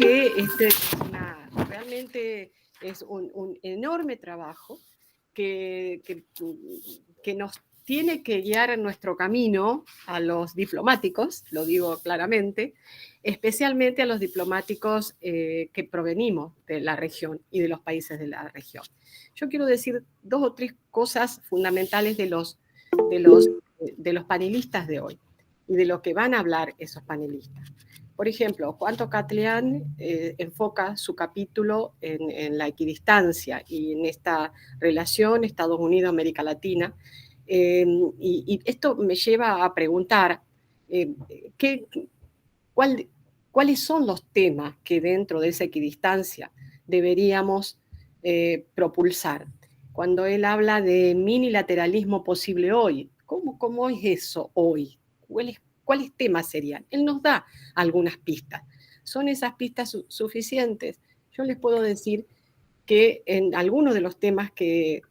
que realmente es un enorme trabajo que nos tiene que guiar en nuestro camino a los diplomáticos, lo digo claramente, especialmente a los diplomáticos que provenimos de la región y de los países de la región. Yo quiero decir 2 o 3 cosas fundamentales de los panelistas de hoy y de lo que van a hablar esos panelistas. Por ejemplo, Juan Tocatlián enfoca su capítulo en la equidistancia y en esta relación Estados Unidos-América Latina. Y esto me lleva a preguntar cuáles son los temas que dentro de esa equidistancia deberíamos propulsar. Cuando él habla de minilateralismo posible hoy, ¿cómo es eso hoy? ¿Cuáles temas serían? Él nos da algunas pistas. ¿Son esas pistas suficientes? Yo les puedo decir que en algunos de los temas que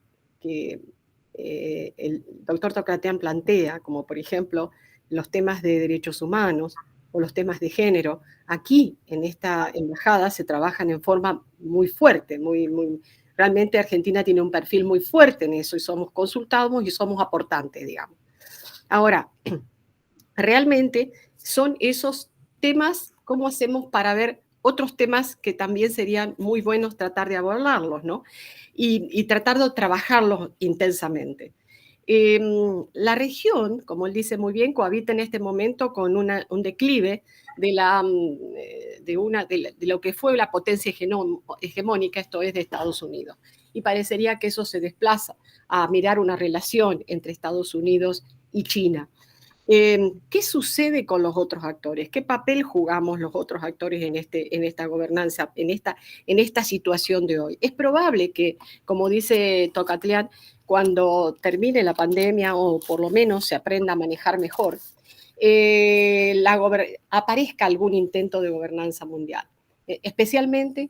el doctor Tocatlián plantea, como por ejemplo los temas de derechos humanos o los temas de género, aquí en esta embajada se trabajan en forma muy fuerte, realmente Argentina tiene un perfil muy fuerte en eso y somos consultados y somos aportantes, digamos. Ahora, realmente son esos temas, ¿cómo hacemos para ver otros temas que también serían muy buenos tratar de abordarlos, ¿no? Y tratar de trabajarlos intensamente. La región, como él dice muy bien, cohabita en este momento con un declive de lo que fue la potencia hegemónica, esto es de Estados Unidos. Y parecería que eso se desplaza a mirar una relación entre Estados Unidos y China. ¿Qué sucede con los otros actores? ¿Qué papel jugamos los otros actores en esta gobernanza, en esta situación de hoy? Es probable que, como dice Tocatlián, cuando termine la pandemia o por lo menos se aprenda a manejar mejor, aparezca algún intento de gobernanza mundial, especialmente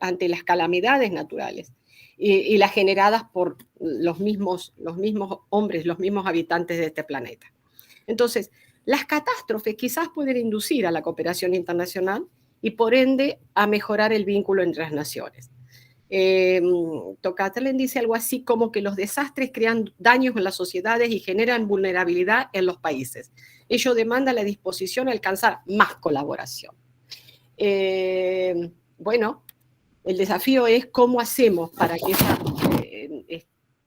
ante las calamidades naturales y las generadas por los mismos hombres, los mismos habitantes de este planeta. Entonces, las catástrofes quizás pueden inducir a la cooperación internacional y por ende a mejorar el vínculo entre las naciones. Tocatlián dice algo así como que los desastres crean daños en las sociedades y generan vulnerabilidad en los países. Ello demanda la disposición a alcanzar más colaboración. Bueno, el desafío es cómo hacemos para que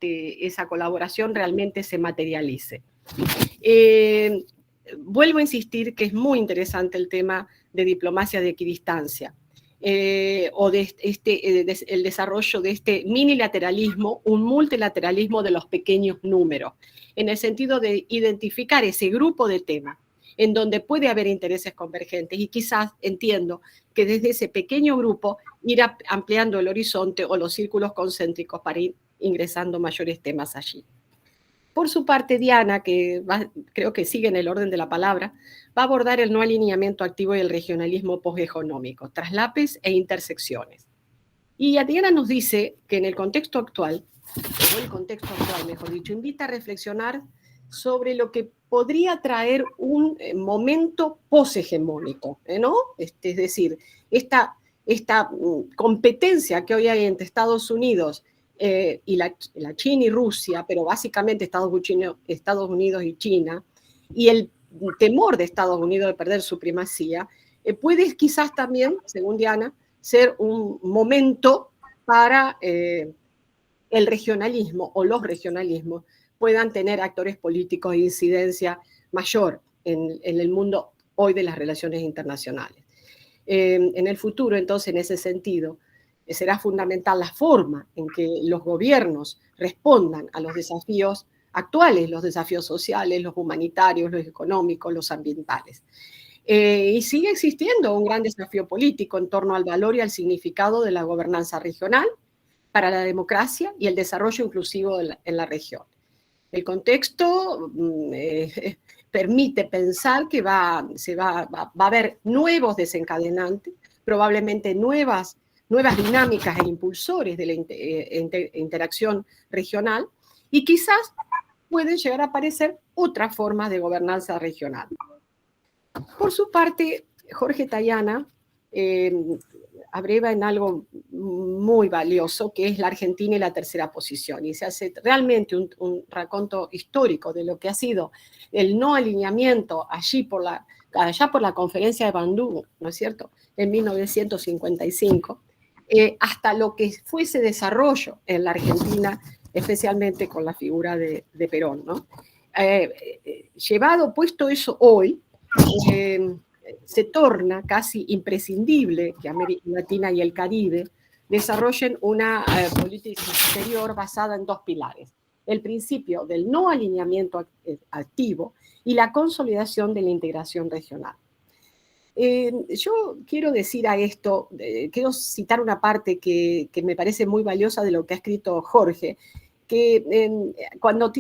esa colaboración realmente se materialice. Vuelvo a insistir que es muy interesante el tema de diplomacia de equidistancia. O el desarrollo de este minilateralismo, un multilateralismo de los pequeños números, en el sentido de identificar ese grupo de temas en donde puede haber intereses convergentes y quizás entiendo que desde ese pequeño grupo ir ampliando el horizonte o los círculos concéntricos para ir ingresando mayores temas allí. Por su parte, Diana, creo que sigue en el orden de la palabra, va a abordar el no alineamiento activo y el regionalismo poshegemónico, traslapes e intersecciones. Y Diana nos dice que en el contexto actual, mejor dicho, invita a reflexionar sobre lo que podría traer un momento poshegemónico, ¿no? Es decir, esta competencia que hoy hay entre Estados Unidos y la China y Rusia, pero básicamente Estados Unidos y China, y el temor de Estados Unidos de perder su primacía, puede quizás también, según Diana, ser un momento para el regionalismo o los regionalismos puedan tener actores políticos de incidencia mayor en el mundo hoy de las relaciones internacionales. En el futuro, entonces, en ese sentido, será fundamental la forma en que los gobiernos respondan a los desafíos actuales, los desafíos sociales, los humanitarios, los económicos, los ambientales. Y sigue existiendo un gran desafío político en torno al valor y al significado de la gobernanza regional para la democracia y el desarrollo inclusivo en la región. El contexto permite pensar que va a haber nuevos desencadenantes, probablemente nuevas dinámicas e impulsores de la interacción regional y quizás pueden llegar a aparecer otras formas de gobernanza regional. Por su parte, Jorge Tayana abreva en algo muy valioso, que es la Argentina y la tercera posición, y se hace realmente un raconto histórico de lo que ha sido el no alineamiento allá por la conferencia de Bandung, ¿no es cierto?, en 1955, hasta lo que fue ese desarrollo en la Argentina, especialmente con la figura de Perón, ¿no? Puesto eso hoy, se torna casi imprescindible que América Latina y el Caribe desarrollen una política exterior basada en dos pilares: el principio del no alineamiento activo y la consolidación de la integración regional. Yo quiero decir a esto, quiero citar una parte que me parece muy valiosa de lo que ha escrito Jorge, que cuando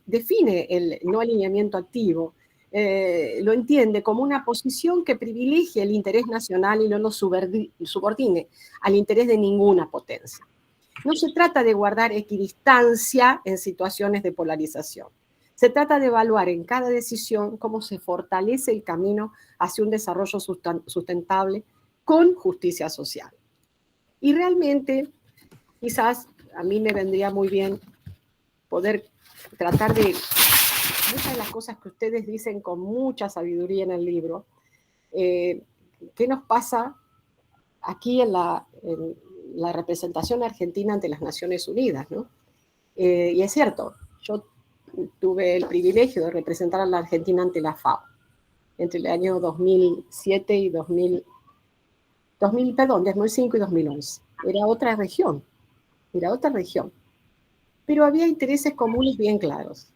define el no alineamiento activo, lo entiende como una posición que privilegie el interés nacional y no lo subordine al interés de ninguna potencia. No se trata de guardar equidistancia en situaciones de polarización. Se trata de evaluar en cada decisión cómo se fortalece el camino hacia un desarrollo sustentable con justicia social. Y realmente, quizás a mí me vendría muy bien poder tratar de muchas de las cosas que ustedes dicen con mucha sabiduría en el libro. ¿Qué nos pasa aquí en la representación argentina ante las Naciones Unidas, ¿no? Y es cierto, yo tuve el privilegio de representar a la Argentina ante la FAO entre el año 2007 y 2005 y 2011. Era otra región. Pero había intereses comunes bien claros.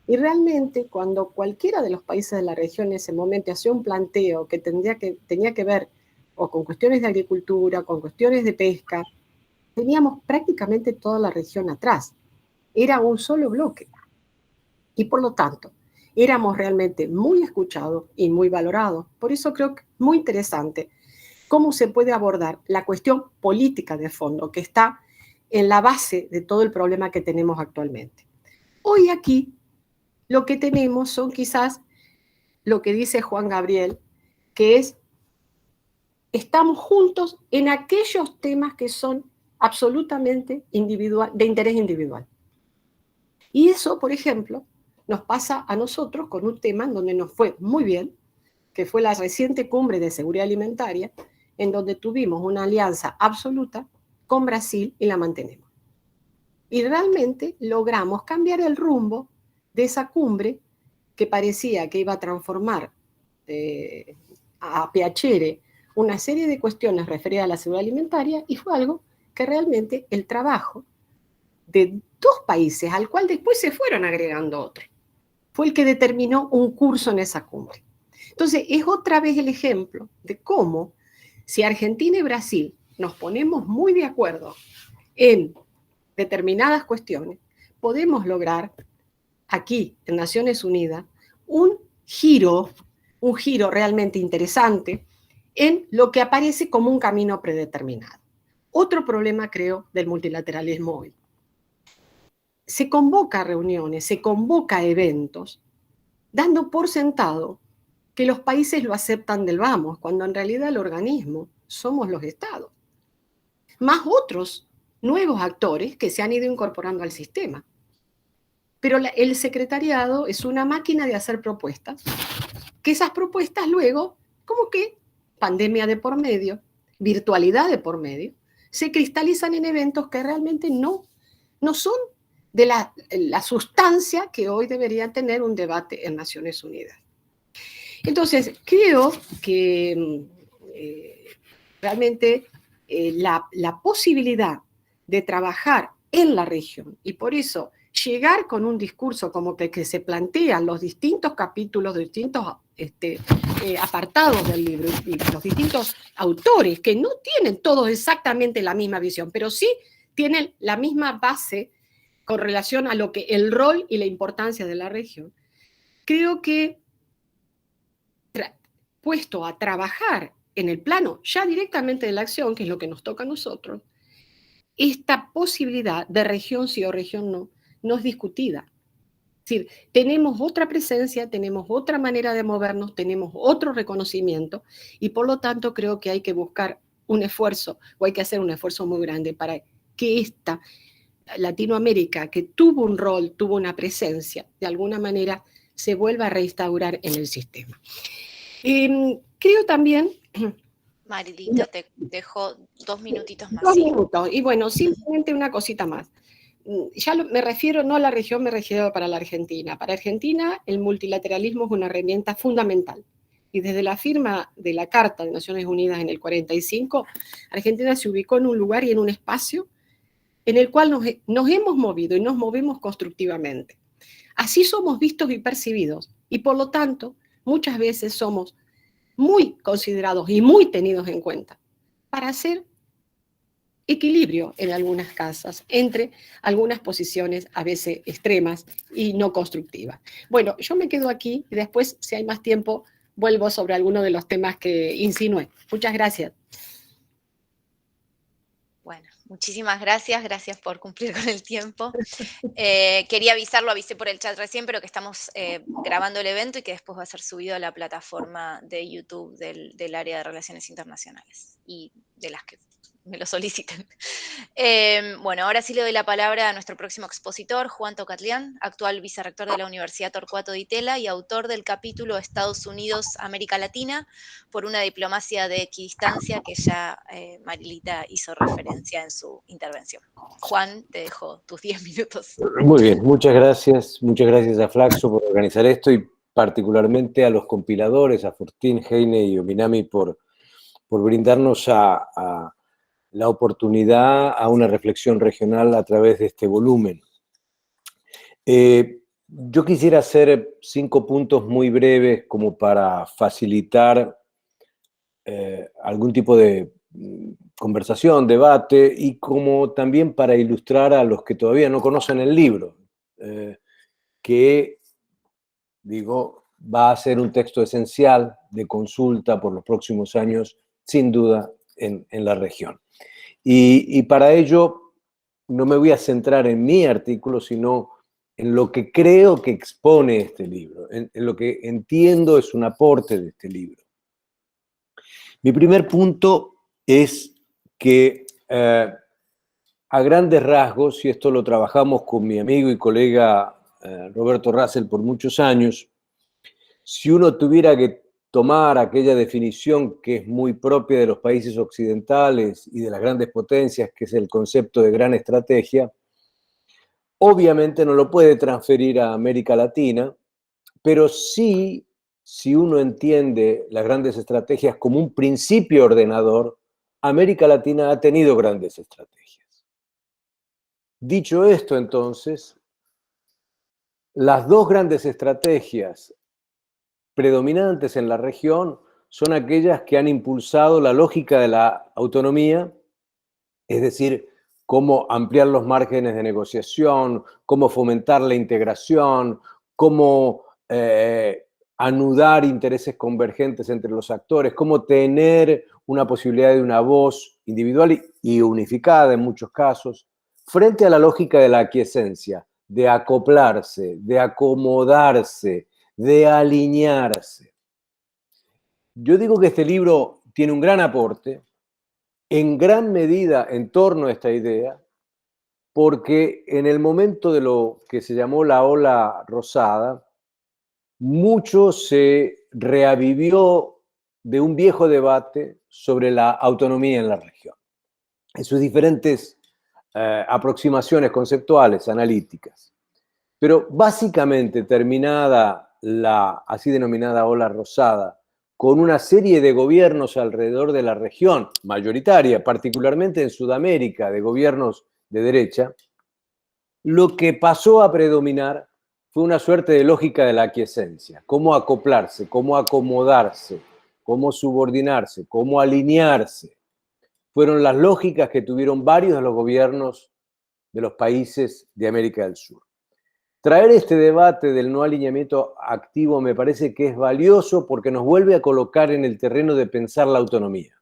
Y realmente, cuando cualquiera de los países de la región en ese momento hacía un planteo que tenía que ver o con cuestiones de agricultura, con cuestiones de pesca, teníamos prácticamente toda la región atrás. Era un solo bloque. Y por lo tanto, éramos realmente muy escuchados y muy valorados. Por eso creo que es muy interesante cómo se puede abordar la cuestión política de fondo, que está en la base de todo el problema que tenemos actualmente. Hoy aquí lo que tenemos son quizás lo que dice Juan Gabriel, que es: estamos juntos en aquellos temas que son absolutamente de interés individual. Y eso, por ejemplo, nos pasa a nosotros con un tema en donde nos fue muy bien, que fue la reciente cumbre de seguridad alimentaria, en donde tuvimos una alianza absoluta con Brasil y la mantenemos. Y realmente logramos cambiar el rumbo de esa cumbre que parecía que iba a transformar a piacere una serie de cuestiones referidas a la seguridad alimentaria, y fue algo que realmente el trabajo de dos países, al cual después se fueron agregando otros, fue el que determinó un curso en esa cumbre. Entonces, es otra vez el ejemplo de cómo, si Argentina y Brasil nos ponemos muy de acuerdo en determinadas cuestiones, podemos lograr aquí, en Naciones Unidas, un giro realmente interesante en lo que aparece como un camino predeterminado. Otro problema, creo, del multilateralismo hoy: se convoca a reuniones, se convoca a eventos, dando por sentado que los países lo aceptan del vamos, cuando en realidad el organismo somos los estados, más otros nuevos actores que se han ido incorporando al sistema. Pero el secretariado es una máquina de hacer propuestas, que esas propuestas luego, como que pandemia de por medio, virtualidad de por medio, se cristalizan en eventos que realmente no son de la sustancia que hoy debería tener un debate en Naciones Unidas. Entonces, creo que realmente la posibilidad de trabajar en la región, y por eso llegar con un discurso como que se plantean los distintos capítulos, los distintos apartados del libro, y los distintos autores, que no tienen todos exactamente la misma visión, pero sí tienen la misma base con relación a lo que el rol y la importancia de la región. Creo que puesto a trabajar en el plano ya directamente de la acción, que es lo que nos toca a nosotros, esta posibilidad de región sí o región no es discutida. decir, tenemos otra presencia, tenemos otra manera de movernos, tenemos otro reconocimiento y por lo tanto creo que hay que buscar un esfuerzo o hay que hacer un esfuerzo muy grande para que esta Latinoamérica, que tuvo un rol, tuvo una presencia, de alguna manera se vuelva a reinstaurar en el sistema. Creo también... Marilita, te dejo 2 minutitos más. 2 minutos. Y bueno, simplemente una cosita más. Ya me refiero, no a la región, me refiero para la Argentina. Para Argentina, el multilateralismo es una herramienta fundamental. Y desde la firma de la Carta de Naciones Unidas en el 45, Argentina se ubicó en un lugar y en un espacio en el cual nos hemos movido y nos movemos constructivamente. Así somos vistos y percibidos. Y por lo tanto, muchas veces somos muy considerados y muy tenidos en cuenta para hacer equilibrio en algunas casas entre algunas posiciones a veces extremas y no constructivas. Bueno, yo me quedo aquí y después, si hay más tiempo, vuelvo sobre alguno de los temas que insinué. Muchas gracias. Bueno, muchísimas gracias, gracias por cumplir con el tiempo. Quería avisarlo, avisé por el chat recién, pero que estamos grabando el evento y que después va a ser subido a la plataforma de YouTube del área de Relaciones Internacionales y de las que me lo soliciten. Bueno, ahora sí le doy la palabra a nuestro próximo expositor, Juan Tocatlián, actual vicerrector de la Universidad Torcuato Di Tella y autor del capítulo Estados Unidos, América Latina, por una diplomacia de equidistancia que ya Marilita hizo referencia en su intervención. Juan, te dejo tus 10 minutos. Muy bien, muchas gracias a Flaxo por organizar esto y particularmente a los compiladores, a Fortín, Heine y Ominami por brindarnos a la oportunidad a una reflexión regional a través de este volumen. Yo quisiera hacer 5 puntos muy breves como para facilitar algún tipo de conversación, debate, y como también para ilustrar a los que todavía no conocen el libro, que, digo, va a ser un texto esencial de consulta por los próximos años, sin duda, en la región. Y para ello no me voy a centrar en mi artículo, sino en lo que creo que expone este libro, en lo que entiendo es un aporte de este libro. Mi primer punto es que a grandes rasgos, y esto lo trabajamos con mi amigo y colega Roberto Russell por muchos años, si uno tuviera que tomar aquella definición que es muy propia de los países occidentales y de las grandes potencias, que es el concepto de gran estrategia, obviamente no lo puede transferir a América Latina, pero sí, si uno entiende las grandes estrategias como un principio ordenador, América Latina ha tenido grandes estrategias. Dicho esto, entonces, las 2 grandes estrategias predominantes en la región son aquellas que han impulsado la lógica de la autonomía, es decir, cómo ampliar los márgenes de negociación, cómo fomentar la integración, cómo anudar intereses convergentes entre los actores, cómo tener una posibilidad de una voz individual y unificada en muchos casos, frente a la lógica de la aquiescencia, de acoplarse, de acomodarse, de alinearse. Yo digo que este libro tiene un gran aporte, en gran medida en torno a esta idea, porque en el momento de lo que se llamó la ola rosada, mucho se reavivió de un viejo debate sobre la autonomía en la región, en sus diferentes aproximaciones conceptuales, analíticas. Pero básicamente terminada la así denominada ola rosada, con una serie de gobiernos alrededor de la región, mayoritaria, particularmente en Sudamérica, de gobiernos de derecha, lo que pasó a predominar fue una suerte de lógica de la aquiescencia, cómo acoplarse, cómo acomodarse, cómo subordinarse, cómo alinearse. Fueron las lógicas que tuvieron varios de los gobiernos de los países de América del Sur. Traer este debate del no alineamiento activo me parece que es valioso porque nos vuelve a colocar en el terreno de pensar la autonomía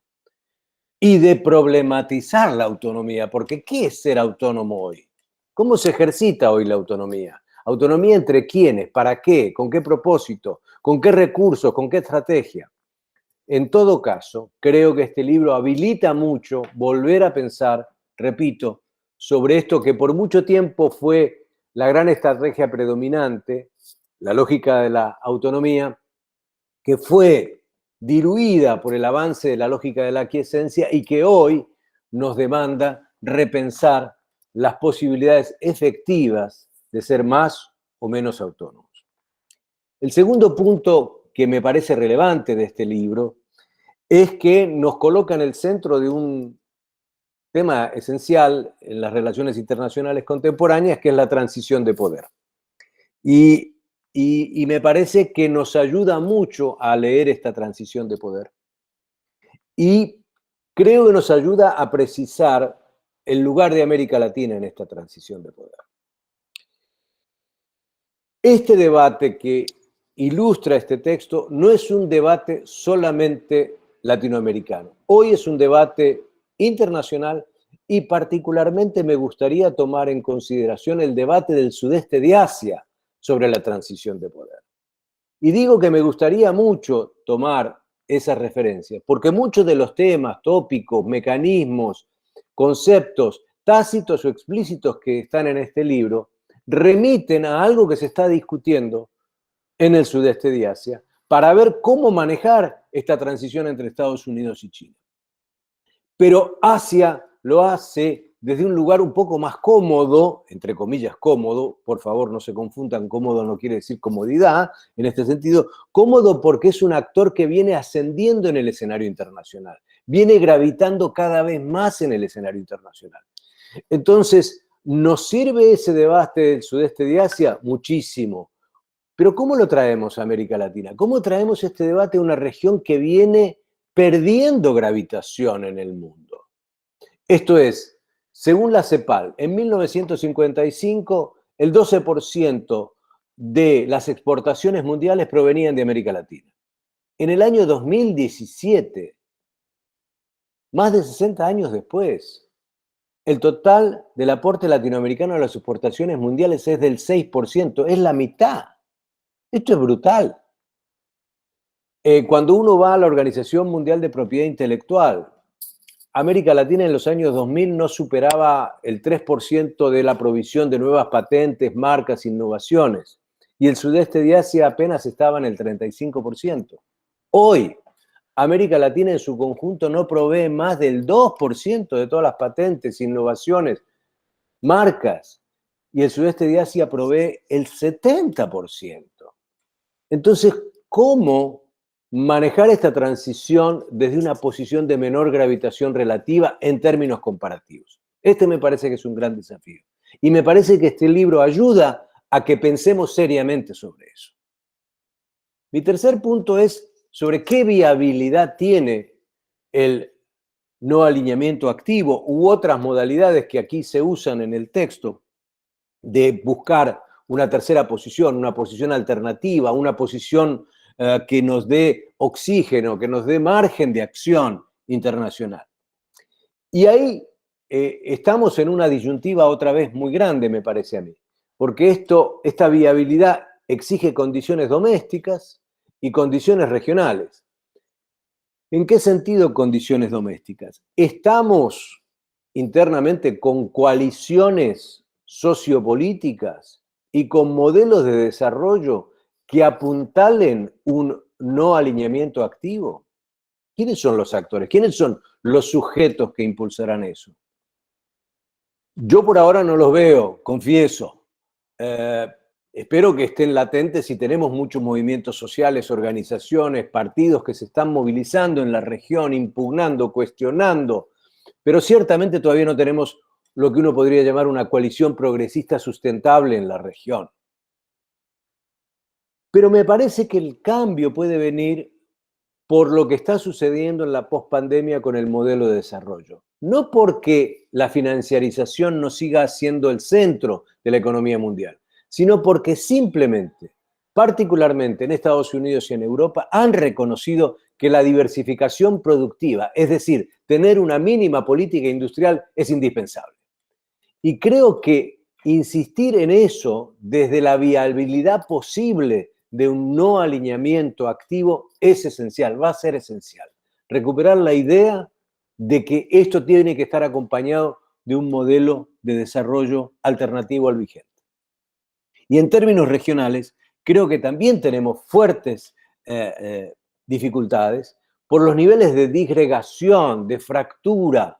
y de problematizar la autonomía, porque ¿qué es ser autónomo hoy? ¿Cómo se ejercita hoy la autonomía? ¿Autonomía entre quiénes? ¿Para qué? ¿Con qué propósito? ¿Con qué recursos? ¿Con qué estrategia? En todo caso, creo que este libro habilita mucho volver a pensar, repito, sobre esto que por mucho tiempo fue la gran estrategia predominante, la lógica de la autonomía, que fue diluida por el avance de la lógica de la aquiescencia y que hoy nos demanda repensar las posibilidades efectivas de ser más o menos autónomos. El segundo punto que me parece relevante de este libro es que nos coloca en el centro de un tema esencial en las relaciones internacionales contemporáneas, que es la transición de poder. Y me parece que nos ayuda mucho a leer esta transición de poder. Y creo que nos ayuda a precisar el lugar de América Latina en esta transición de poder. Este debate que ilustra este texto no es un debate solamente latinoamericano. Hoy es un debate internacional y particularmente me gustaría tomar en consideración el debate del sudeste de Asia sobre la transición de poder. Y digo que me gustaría mucho tomar esas referencias, porque muchos de los temas, tópicos, mecanismos, conceptos tácitos o explícitos que están en este libro remiten a algo que se está discutiendo en el sudeste de Asia para ver cómo manejar esta transición entre Estados Unidos y China. Pero Asia lo hace desde un lugar un poco más cómodo, entre comillas cómodo, por favor no se confundan, cómodo no quiere decir comodidad, en este sentido, cómodo porque es un actor que viene ascendiendo en el escenario internacional, viene gravitando cada vez más en el escenario internacional. Entonces, ¿nos sirve ese debate del sudeste de Asia? Muchísimo. Pero ¿cómo lo traemos a América Latina? ¿Cómo traemos este debate a una región que viene perdiendo gravitación en el mundo? Esto es, según la CEPAL, en 1955 el 12% de las exportaciones mundiales provenían de América Latina. En el año 2017, más de 60 años después, el total del aporte latinoamericano a las exportaciones mundiales es del 6%, es la mitad. Esto es brutal. Cuando uno va a la Organización Mundial de Propiedad Intelectual, América Latina en los años 2000 no superaba el 3% de la provisión de nuevas patentes, marcas, innovaciones, y el sudeste de Asia apenas estaba en el 35%. Hoy, América Latina en su conjunto no provee más del 2% de todas las patentes, innovaciones, marcas, y el sudeste de Asia provee el 70%. Entonces, ¿cómo manejar esta transición desde una posición de menor gravitación relativa en términos comparativos? Este me parece que es un gran desafío. Y me parece que este libro ayuda a que pensemos seriamente sobre eso. Mi tercer punto es sobre qué viabilidad tiene el no alineamiento activo u otras modalidades que aquí se usan en el texto de buscar una tercera posición, una posición alternativa, una posición que nos dé oxígeno, que nos dé margen de acción internacional. Y ahí estamos en una disyuntiva otra vez muy grande, me parece a mí, porque esta viabilidad exige condiciones domésticas y condiciones regionales. ¿En qué sentido condiciones domésticas? Estamos internamente con coaliciones sociopolíticas y con modelos de desarrollo que apuntalen un no alineamiento activo. ¿Quiénes son los actores? ¿Quiénes son los sujetos que impulsarán eso? Yo por ahora no los veo, confieso. Espero que estén latentes y tenemos muchos movimientos sociales, organizaciones, partidos que se están movilizando en la región, impugnando, cuestionando, pero ciertamente todavía no tenemos lo que uno podría llamar una coalición progresista sustentable en la región. Pero me parece que el cambio puede venir por lo que está sucediendo en la pospandemia con el modelo de desarrollo. No porque la financiarización no siga siendo el centro de la economía mundial, sino porque simplemente, particularmente en Estados Unidos y en Europa, han reconocido que la diversificación productiva, es decir, tener una mínima política industrial, es indispensable. Y creo que insistir en eso desde la viabilidad posible de un no alineamiento activo es esencial, va a ser esencial. Recuperar la idea de que esto tiene que estar acompañado de un modelo de desarrollo alternativo al vigente. Y en términos regionales, creo que también tenemos fuertes dificultades por los niveles de disgregación, de fractura.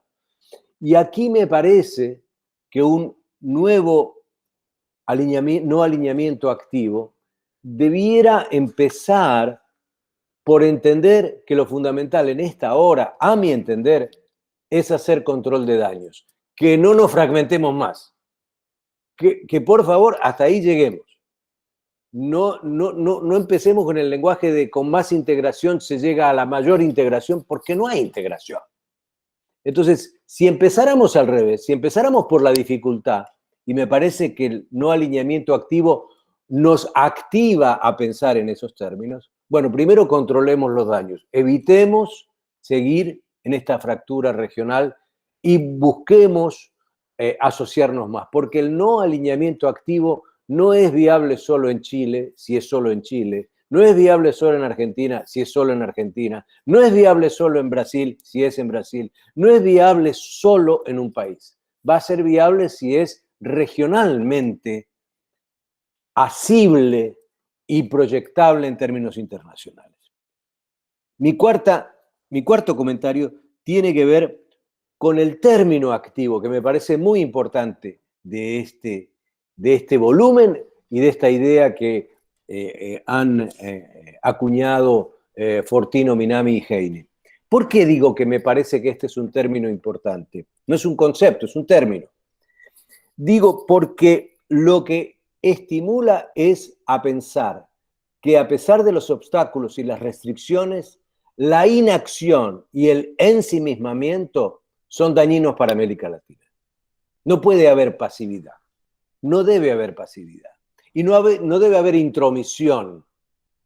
Y aquí me parece que un nuevo no alineamiento activo debiera empezar por entender que lo fundamental en esta hora, a mi entender, es hacer control de daños. Que no nos fragmentemos más. Que por favor, hasta ahí lleguemos. No empecemos con el lenguaje de con más integración se llega a la mayor integración, porque no hay integración. Entonces, si empezáramos al revés, si empezáramos por la dificultad, y me parece que el no alineamiento activo nos activa a pensar en esos términos, bueno, primero controlemos los daños, evitemos seguir en esta fractura regional y busquemos asociarnos más, porque el no alineamiento activo no es viable solo en Chile, si es solo en Chile, no es viable solo en Argentina, si es solo en Argentina, no es viable solo en Brasil, si es en Brasil, no es viable solo en un país, va a ser viable si es regionalmente asible y proyectable en términos internacionales. Mi cuarto comentario tiene que ver con el término activo, que me parece muy importante de este volumen y de esta idea que han acuñado Fortino, Minami y Heine. ¿Por qué digo que me parece que este es un término importante? No es un concepto, es un término. Digo porque lo que estimula es a pensar que a pesar de los obstáculos y las restricciones, la inacción y el ensimismamiento son dañinos para América Latina. No puede haber pasividad, no debe haber pasividad. Y no debe haber intromisión,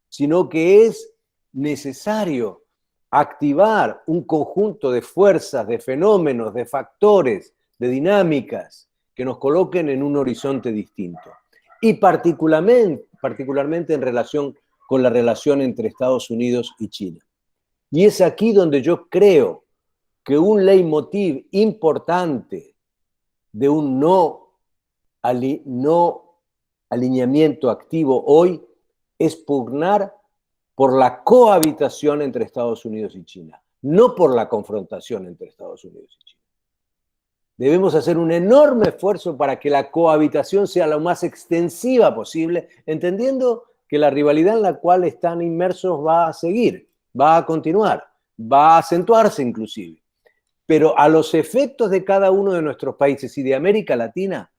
sino que es necesario activar un conjunto de fuerzas, de fenómenos, de factores, de dinámicas que nos coloquen en un horizonte distinto. Y particularmente en relación con la relación entre Estados Unidos y China. Y es aquí donde yo creo que un leitmotiv importante de un no alineamiento activo hoy es pugnar por la cohabitación entre Estados Unidos y China, no por la confrontación entre Estados Unidos y China. Debemos hacer un enorme esfuerzo para que la cohabitación sea lo más extensiva posible, entendiendo que la rivalidad en la cual están inmersos va a seguir, va a continuar, va a acentuarse inclusive. Pero a los efectos de cada uno de nuestros países y de América Latina,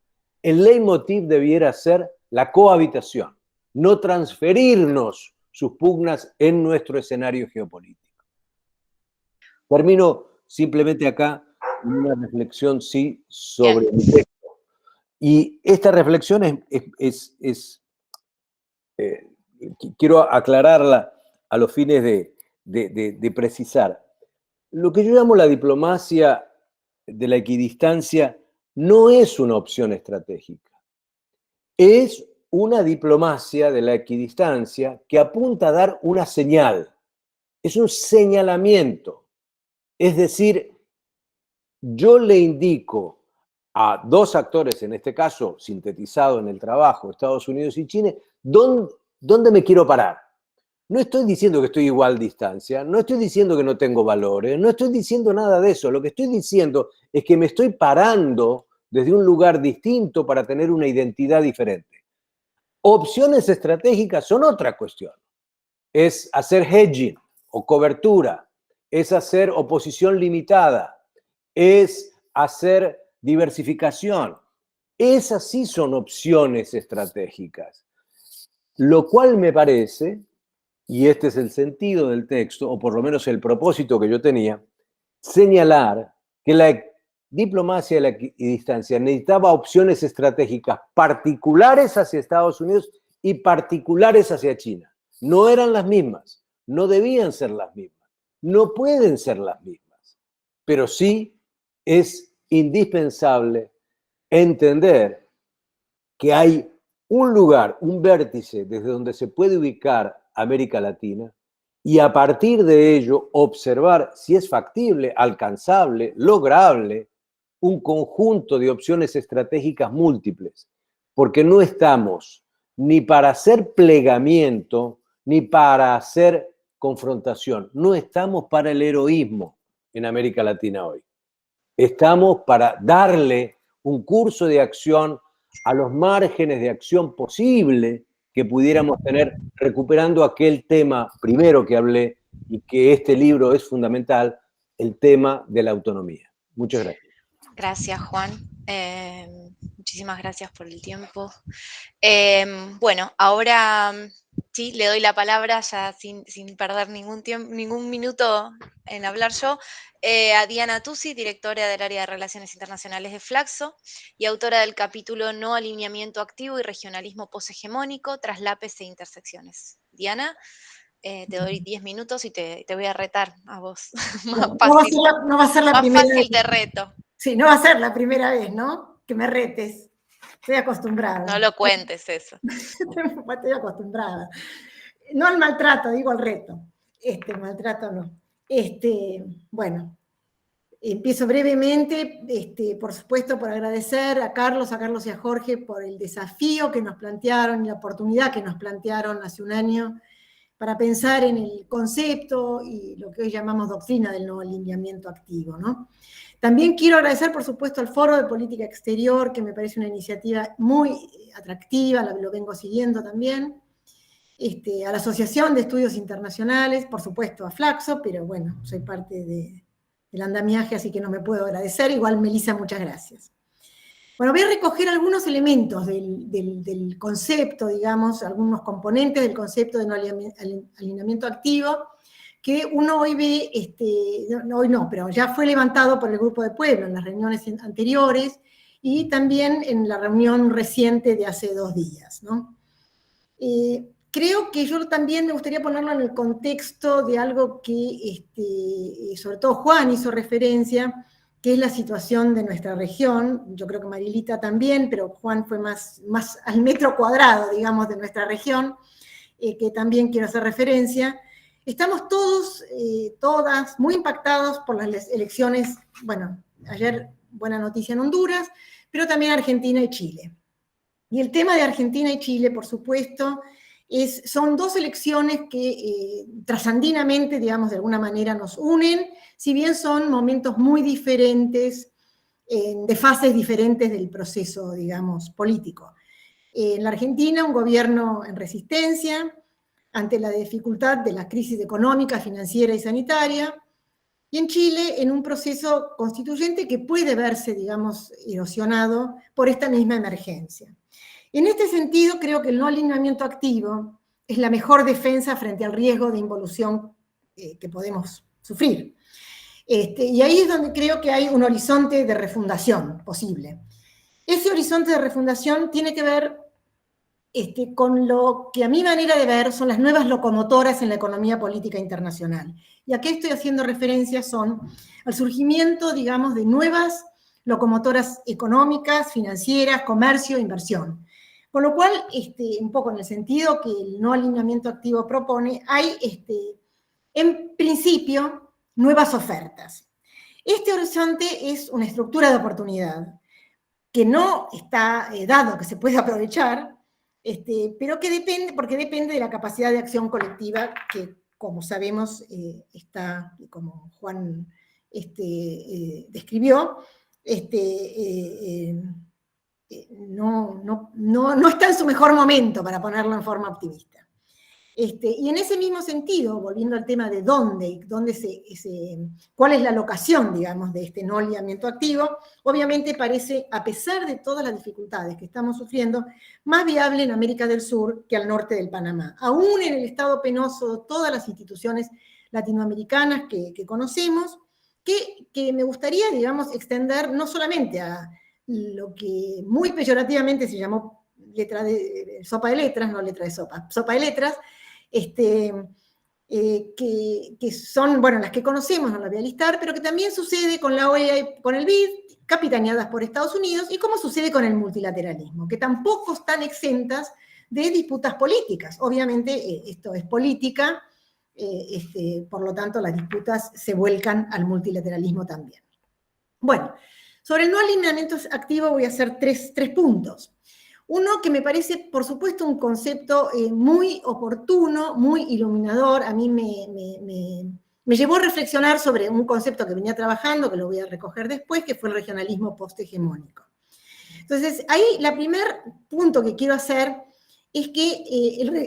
el leitmotiv debiera ser la cohabitación, no transferirnos sus pugnas en nuestro escenario geopolítico. Termino simplemente acá una reflexión, sí, sobre el texto. Y esta reflexión quiero aclararla a los fines de precisar. Lo que yo llamo la diplomacia de la equidistancia no es una opción estratégica. Es una diplomacia de la equidistancia que apunta a dar una señal. Es un señalamiento. Es decir, yo le indico a dos actores, en este caso sintetizado en el trabajo, Estados Unidos y China, dónde me quiero parar. No estoy diciendo que estoy igual distancia, no estoy diciendo que no tengo valores, no estoy diciendo nada de eso. Lo que estoy diciendo es que me estoy parando desde un lugar distinto para tener una identidad diferente. Opciones estratégicas son otra cuestión. Es hacer hedging o cobertura, es hacer oposición limitada, es hacer diversificación. Esas sí son opciones estratégicas. Lo cual me parece, y este es el sentido del texto, o por lo menos el propósito que yo tenía, señalar que la diplomacia de la equidistancia necesitaba opciones estratégicas particulares hacia Estados Unidos y particulares hacia China. No eran las mismas, no debían ser las mismas, no pueden ser las mismas, pero sí es indispensable entender que hay un lugar, un vértice desde donde se puede ubicar América Latina y a partir de ello observar si es factible, alcanzable, lograble un conjunto de opciones estratégicas múltiples, porque no estamos ni para hacer plegamiento ni para hacer confrontación, no estamos para el heroísmo en América Latina hoy. Estamos para darle un curso de acción a los márgenes de acción posible que pudiéramos tener, recuperando aquel tema primero que hablé y que este libro es fundamental, el tema de la autonomía. Muchas gracias. Gracias, Juan. Muchísimas gracias por el tiempo. Bueno, ahora sí, le doy la palabra ya sin perder ningún minuto en hablar yo, a Diana Tusi, directora del área de Relaciones Internacionales de Flaxo y autora del capítulo No alineamiento activo y regionalismo poshegemónico, traslapes e intersecciones. Diana, te doy 10 minutos y te voy a retar a vos. Más fácil, no va a ser la más primera fácil vez. te reto. Sí, no va a ser la primera vez, ¿no? Que me retes. Estoy acostumbrada. No lo cuentes eso. Estoy acostumbrada. No al maltrato, digo al reto. Maltrato no. Bueno, empiezo brevemente, por supuesto, por agradecer a Carlos y a Jorge por el desafío que nos plantearon y la oportunidad que nos plantearon hace un año para pensar en el concepto y lo que hoy llamamos doctrina del no alineamiento activo, ¿no? También quiero agradecer, por supuesto, al Foro de Política Exterior, que me parece una iniciativa muy atractiva, lo vengo siguiendo también, a la Asociación de Estudios Internacionales, por supuesto a Flaxo, pero bueno, soy parte del andamiaje, así que no me puedo agradecer. Igual, Melissa, muchas gracias. Bueno, voy a recoger algunos elementos del concepto, digamos, algunos componentes del concepto de no alineamiento activo, que uno hoy ve, hoy no, pero ya fue levantado por el Grupo de Puebla en las reuniones anteriores y también en la reunión reciente de hace 2 días, ¿no? Creo que yo también me gustaría ponerlo en el contexto de algo que, sobre todo Juan hizo referencia, que es la situación de nuestra región. Yo creo que Marilita también, pero Juan fue más al metro cuadrado, digamos, de nuestra región, que también quiero hacer referencia. Estamos todos, todas, muy impactados por las elecciones, bueno, ayer buena noticia en Honduras, pero también Argentina y Chile. Y el tema de Argentina y Chile, por supuesto, son 2 elecciones que trasandinamente, digamos, de alguna manera nos unen, si bien son momentos muy diferentes, de fases diferentes del proceso, digamos, político. En la Argentina, un gobierno en resistencia ante la dificultad de la crisis económica, financiera y sanitaria, y en Chile, en un proceso constituyente que puede verse, digamos, erosionado por esta misma emergencia. En este sentido, creo que el no alineamiento activo es la mejor defensa frente al riesgo de involución que podemos sufrir. Y ahí es donde creo que hay un horizonte de refundación posible. Ese horizonte de refundación tiene que ver con lo que a mi manera de ver son las nuevas locomotoras en la economía política internacional. Y a qué estoy haciendo referencia son al surgimiento, digamos, de nuevas locomotoras económicas, financieras, comercio, inversión. Con lo cual, un poco en el sentido que el no alineamiento activo propone, hay, en principio, nuevas ofertas. Este horizonte es una estructura de oportunidad que no está dado que se puede aprovechar, pero que depende de la capacidad de acción colectiva que, como sabemos, está, como Juan describió, no está en su mejor momento, para ponerlo en forma optimista. Y en ese mismo sentido, volviendo al tema de cuál es la locación, digamos, de este no alineamiento activo, obviamente parece, a pesar de todas las dificultades que estamos sufriendo, más viable en América del Sur que al norte del Panamá. Aún en el estado penoso de todas las instituciones latinoamericanas que conocemos, que me gustaría, digamos, extender no solamente a lo que muy peyorativamente se llamó sopa de letras, no letra de sopa de letras, que son, bueno, las que conocemos, no las voy a listar, pero que también sucede con la OEA y con el BID, capitaneadas por Estados Unidos, y como sucede con el multilateralismo, que tampoco están exentas de disputas políticas. Obviamente esto es política, por lo tanto las disputas se vuelcan al multilateralismo también. Bueno, sobre el no alineamiento activo voy a hacer tres puntos. Uno que me parece, por supuesto, un concepto muy oportuno, muy iluminador. A mí me llevó a reflexionar sobre un concepto que venía trabajando, que lo voy a recoger después, que fue el regionalismo posthegemónico. Entonces, ahí el primer punto que quiero hacer es que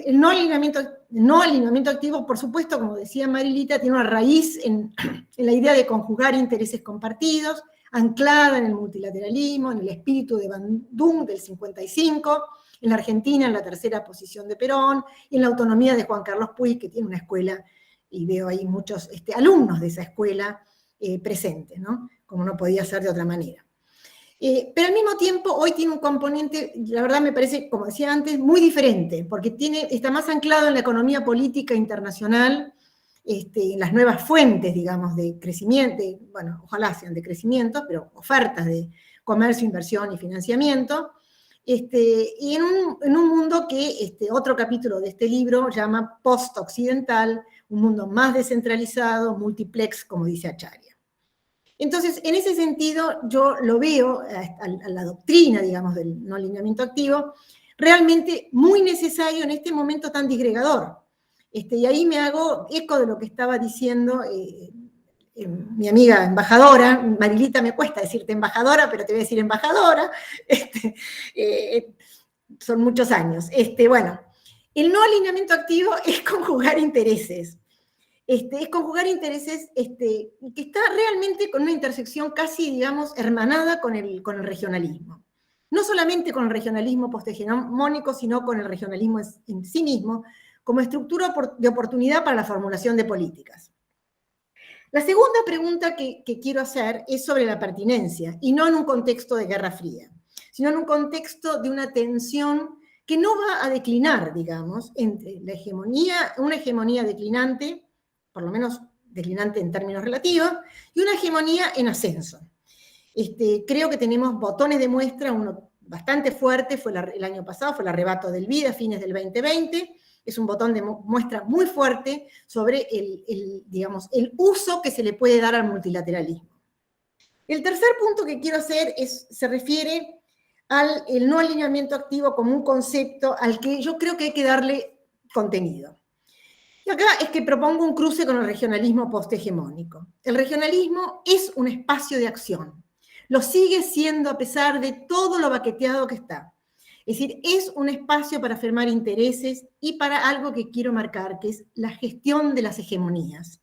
el no alineamiento activo, por supuesto, como decía Marilita, tiene una raíz en la idea de conjugar intereses compartidos, anclada en el multilateralismo, en el espíritu de Bandung del 55, en la Argentina en la tercera posición de Perón, y en la autonomía de Juan Carlos Puig, que tiene una escuela, y veo ahí muchos alumnos de esa escuela presentes, ¿no? Como no podía ser de otra manera. Pero al mismo tiempo, hoy tiene un componente, la verdad me parece, como decía antes, muy diferente, porque está más anclado en la economía política internacional, en las nuevas fuentes, digamos, de crecimiento, bueno, ojalá sean de crecimiento, pero ofertas de comercio, inversión y financiamiento, y en un mundo que otro capítulo de este libro llama post-occidental, un mundo más descentralizado, multiplex, como dice Acharya. Entonces, en ese sentido, yo lo veo, a la doctrina, digamos, del no alineamiento activo, realmente muy necesario en este momento tan disgregador. Y ahí me hago eco de lo que estaba diciendo mi amiga embajadora. Marilita, me cuesta decirte embajadora, pero te voy a decir embajadora. Son muchos años. Bueno, el no alineamiento activo es conjugar intereses. Es conjugar intereses que está realmente con una intersección casi, digamos, hermanada con el regionalismo. No solamente con el regionalismo posthegemónico, sino con el regionalismo en sí mismo, como estructura de oportunidad para la formulación de políticas. La segunda pregunta que quiero hacer es sobre la pertinencia, y no en un contexto de Guerra Fría, sino en un contexto de una tensión que no va a declinar, digamos, entre una hegemonía declinante, por lo menos declinante en términos relativos, y una hegemonía en ascenso. Creo que tenemos botones de muestra, uno bastante fuerte, fue el año pasado, fue el arrebato del BID a fines del 2020, es un botón de muestra muy fuerte sobre digamos, el uso que se le puede dar al multilateralismo. El tercer punto que quiero hacer se refiere al no alineamiento activo como un concepto al que yo creo que hay que darle contenido. Y acá es que propongo un cruce con el regionalismo posthegemónico. El regionalismo es un espacio de acción. Lo sigue siendo a pesar de todo lo baqueteado que está. Es decir, es un espacio para afirmar intereses y para algo que quiero marcar, que es la gestión de las hegemonías.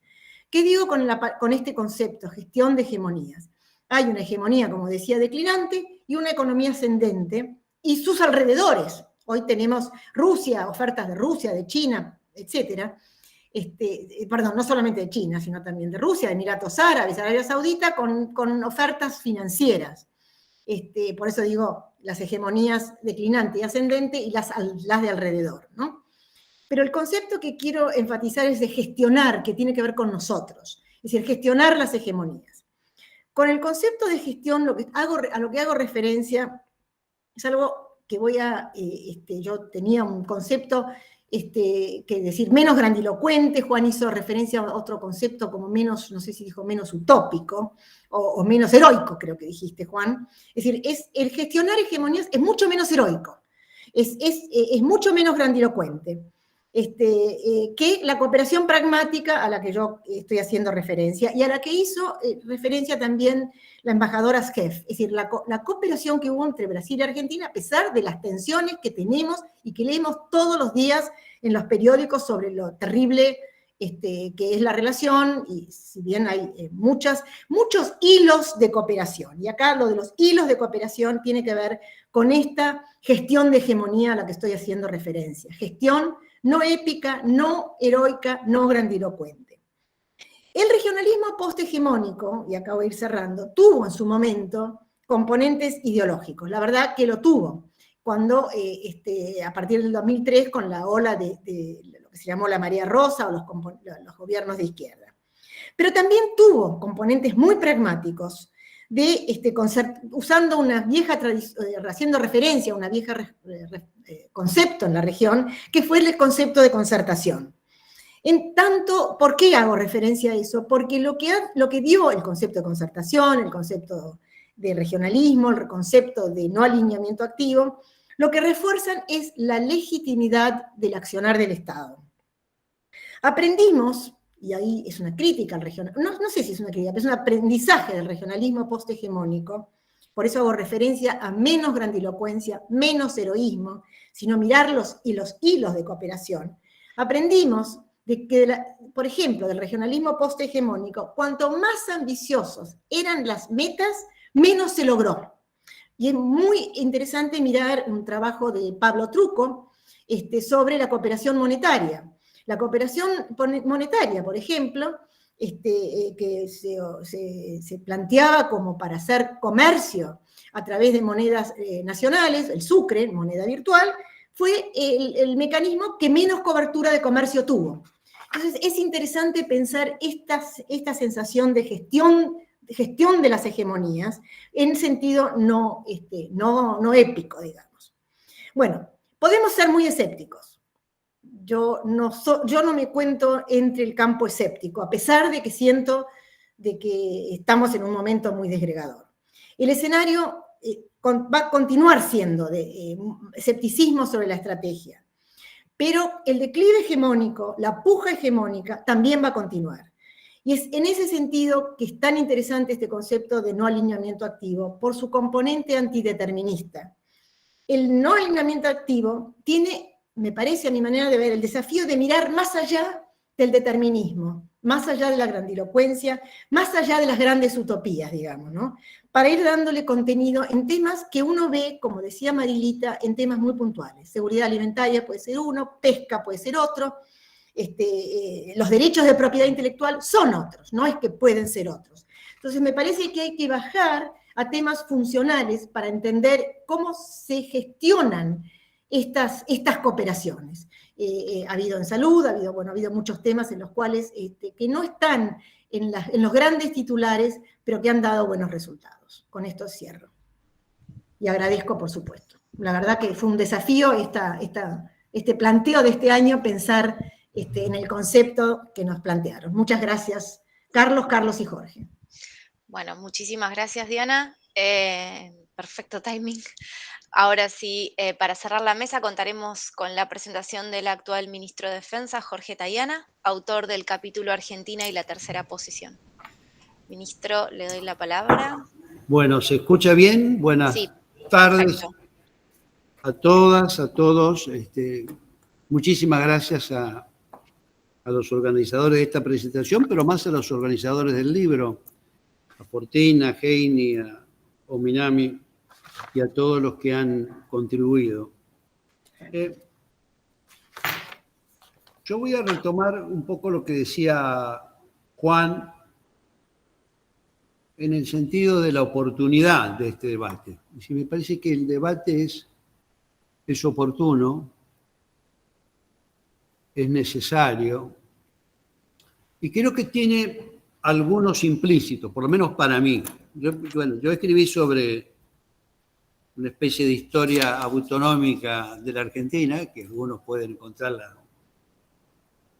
¿Qué digo con este concepto, gestión de hegemonías? Hay una hegemonía, como decía, declinante y una economía ascendente y sus alrededores. Hoy tenemos Rusia, ofertas de Rusia, de China, etcétera. Perdón, no solamente de China, sino también de Rusia, de Emiratos Árabes, Arabia Saudita, con ofertas financieras. Por eso digo las hegemonías declinante y ascendente y las de alrededor, ¿no? Pero el concepto que quiero enfatizar es de gestionar, que tiene que ver con nosotros, es decir, gestionar las hegemonías. Con el concepto de gestión, a lo que hago referencia es algo que yo tenía un concepto que decir menos grandilocuente. Juan hizo referencia a otro concepto como menos, no sé si dijo menos utópico, o menos heroico, creo que dijiste, Juan. Es decir, el gestionar hegemonías es mucho menos heroico, es mucho menos grandilocuente que la cooperación pragmática a la que yo estoy haciendo referencia, y a la que hizo referencia también la embajadora Skeff, es decir, la cooperación que hubo entre Brasil y Argentina, a pesar de las tensiones que tenemos y que leemos todos los días en los periódicos sobre lo terrible que es la relación, y si bien hay muchos hilos de cooperación, y acá lo de los hilos de cooperación tiene que ver con esta gestión de hegemonía a la que estoy haciendo referencia, gestión no épica, no heroica, no grandilocuente. El regionalismo posthegemónico, y acá voy a ir cerrando, tuvo en su momento componentes ideológicos. La verdad que lo tuvo, cuando a partir del 2003, con la ola de lo que se llamó la Marea Rosa, o los gobiernos de izquierda. Pero también tuvo componentes muy pragmáticos, usando una vieja haciendo referencia a una vieja concepto en la región, que fue el concepto de concertación. En tanto, ¿por qué hago referencia a eso? Porque lo que dio el concepto de concertación, el concepto de regionalismo, el concepto de no alineamiento activo, lo que refuerzan es la legitimidad del accionar del Estado. Aprendimos, y ahí es una crítica al regionalismo, no sé si es una crítica, pero es un aprendizaje del regionalismo posthegemónico, por eso hago referencia a menos grandilocuencia, menos heroísmo, sino mirar los hilos de cooperación. Aprendimos de que, por ejemplo, del regionalismo posthegemónico, cuanto más ambiciosos eran las metas, menos se logró. Y es muy interesante mirar un trabajo de Pablo Trucco sobre la cooperación monetaria. La cooperación monetaria, por ejemplo, que se planteaba como para hacer comercio a través de monedas nacionales, el sucre, moneda virtual, fue el mecanismo que menos cobertura de comercio tuvo. Entonces es interesante pensar esta sensación de gestión de las hegemonías en sentido no épico, digamos. Bueno, podemos ser muy escépticos. Yo no me cuento entre el campo escéptico, a pesar de que siento de que estamos en un momento muy desgregador. El escenario va a continuar siendo de escepticismo sobre la estrategia, pero el declive hegemónico, la puja hegemónica, también va a continuar. Y es en ese sentido que es tan interesante este concepto de no alineamiento activo, por su componente antideterminista. El no alineamiento activo tiene, me parece a mi manera de ver, el desafío de mirar más allá del determinismo, más allá de la grandilocuencia, más allá de las grandes utopías, digamos, ¿no? Para ir dándole contenido en temas que uno ve, como decía Marilita, en temas muy puntuales. Seguridad alimentaria puede ser uno, pesca puede ser otro, los derechos de propiedad intelectual son otros, no es que pueden ser otros. Entonces me parece que hay que bajar a temas funcionales para entender cómo se gestionan estas cooperaciones. Ha habido en salud, ha habido muchos temas en los cuales que no están en los grandes titulares, pero que han dado buenos resultados. Con esto cierro. Y agradezco, por supuesto. La verdad que fue un desafío este planteo de este año, pensar en el concepto que nos plantearon. Muchas gracias, Carlos y Jorge. Bueno, muchísimas gracias, Diana. Perfecto timing. Ahora sí, para cerrar la mesa contaremos con la presentación del actual ministro de Defensa, Jorge Tayana, autor del capítulo Argentina y la tercera posición. Ministro, le doy la palabra. Bueno, ¿se escucha bien? Buenas tardes perfecto. A todas, a todos. Muchísimas gracias a los organizadores de esta presentación, pero más a los organizadores del libro, a Fortina, a Heini, a Ominami y a todos los que han contribuido. Yo voy a retomar un poco lo que decía Juan en el sentido de la oportunidad de este debate. Y me parece que el debate es oportuno, es necesario, y creo que tiene algunos implícitos, por lo menos para mí. Yo escribí sobre una especie de historia autonómica de la Argentina, que algunos pueden encontrarla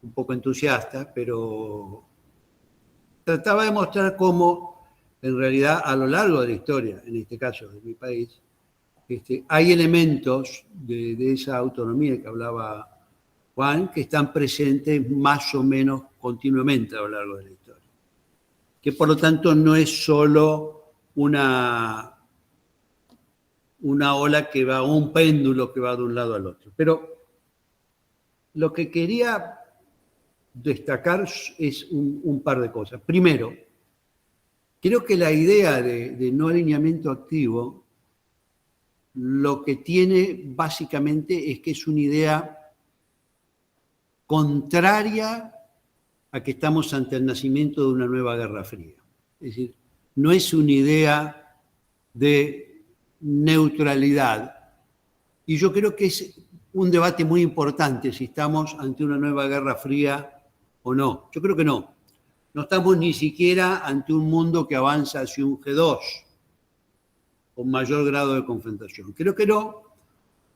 un poco entusiasta, pero trataba de mostrar cómo, en realidad, a lo largo de la historia, en este caso de mi país, hay elementos de esa autonomía que hablaba Juan, que están presentes más o menos continuamente a lo largo de la historia. Que por lo tanto no es solo una ola que va, un péndulo que va de un lado al otro. Pero lo que quería destacar es un par de cosas. Primero, creo que la idea de no alineamiento activo lo que tiene básicamente es que es una idea contraria a que estamos ante el nacimiento de una nueva Guerra Fría. Es decir, no es una idea de neutralidad. Y yo creo que es un debate muy importante si estamos ante una nueva Guerra Fría o no. Yo creo que no. no estamos ni siquiera ante un mundo que avanza hacia un G2, con mayor grado de confrontación. Creo que no,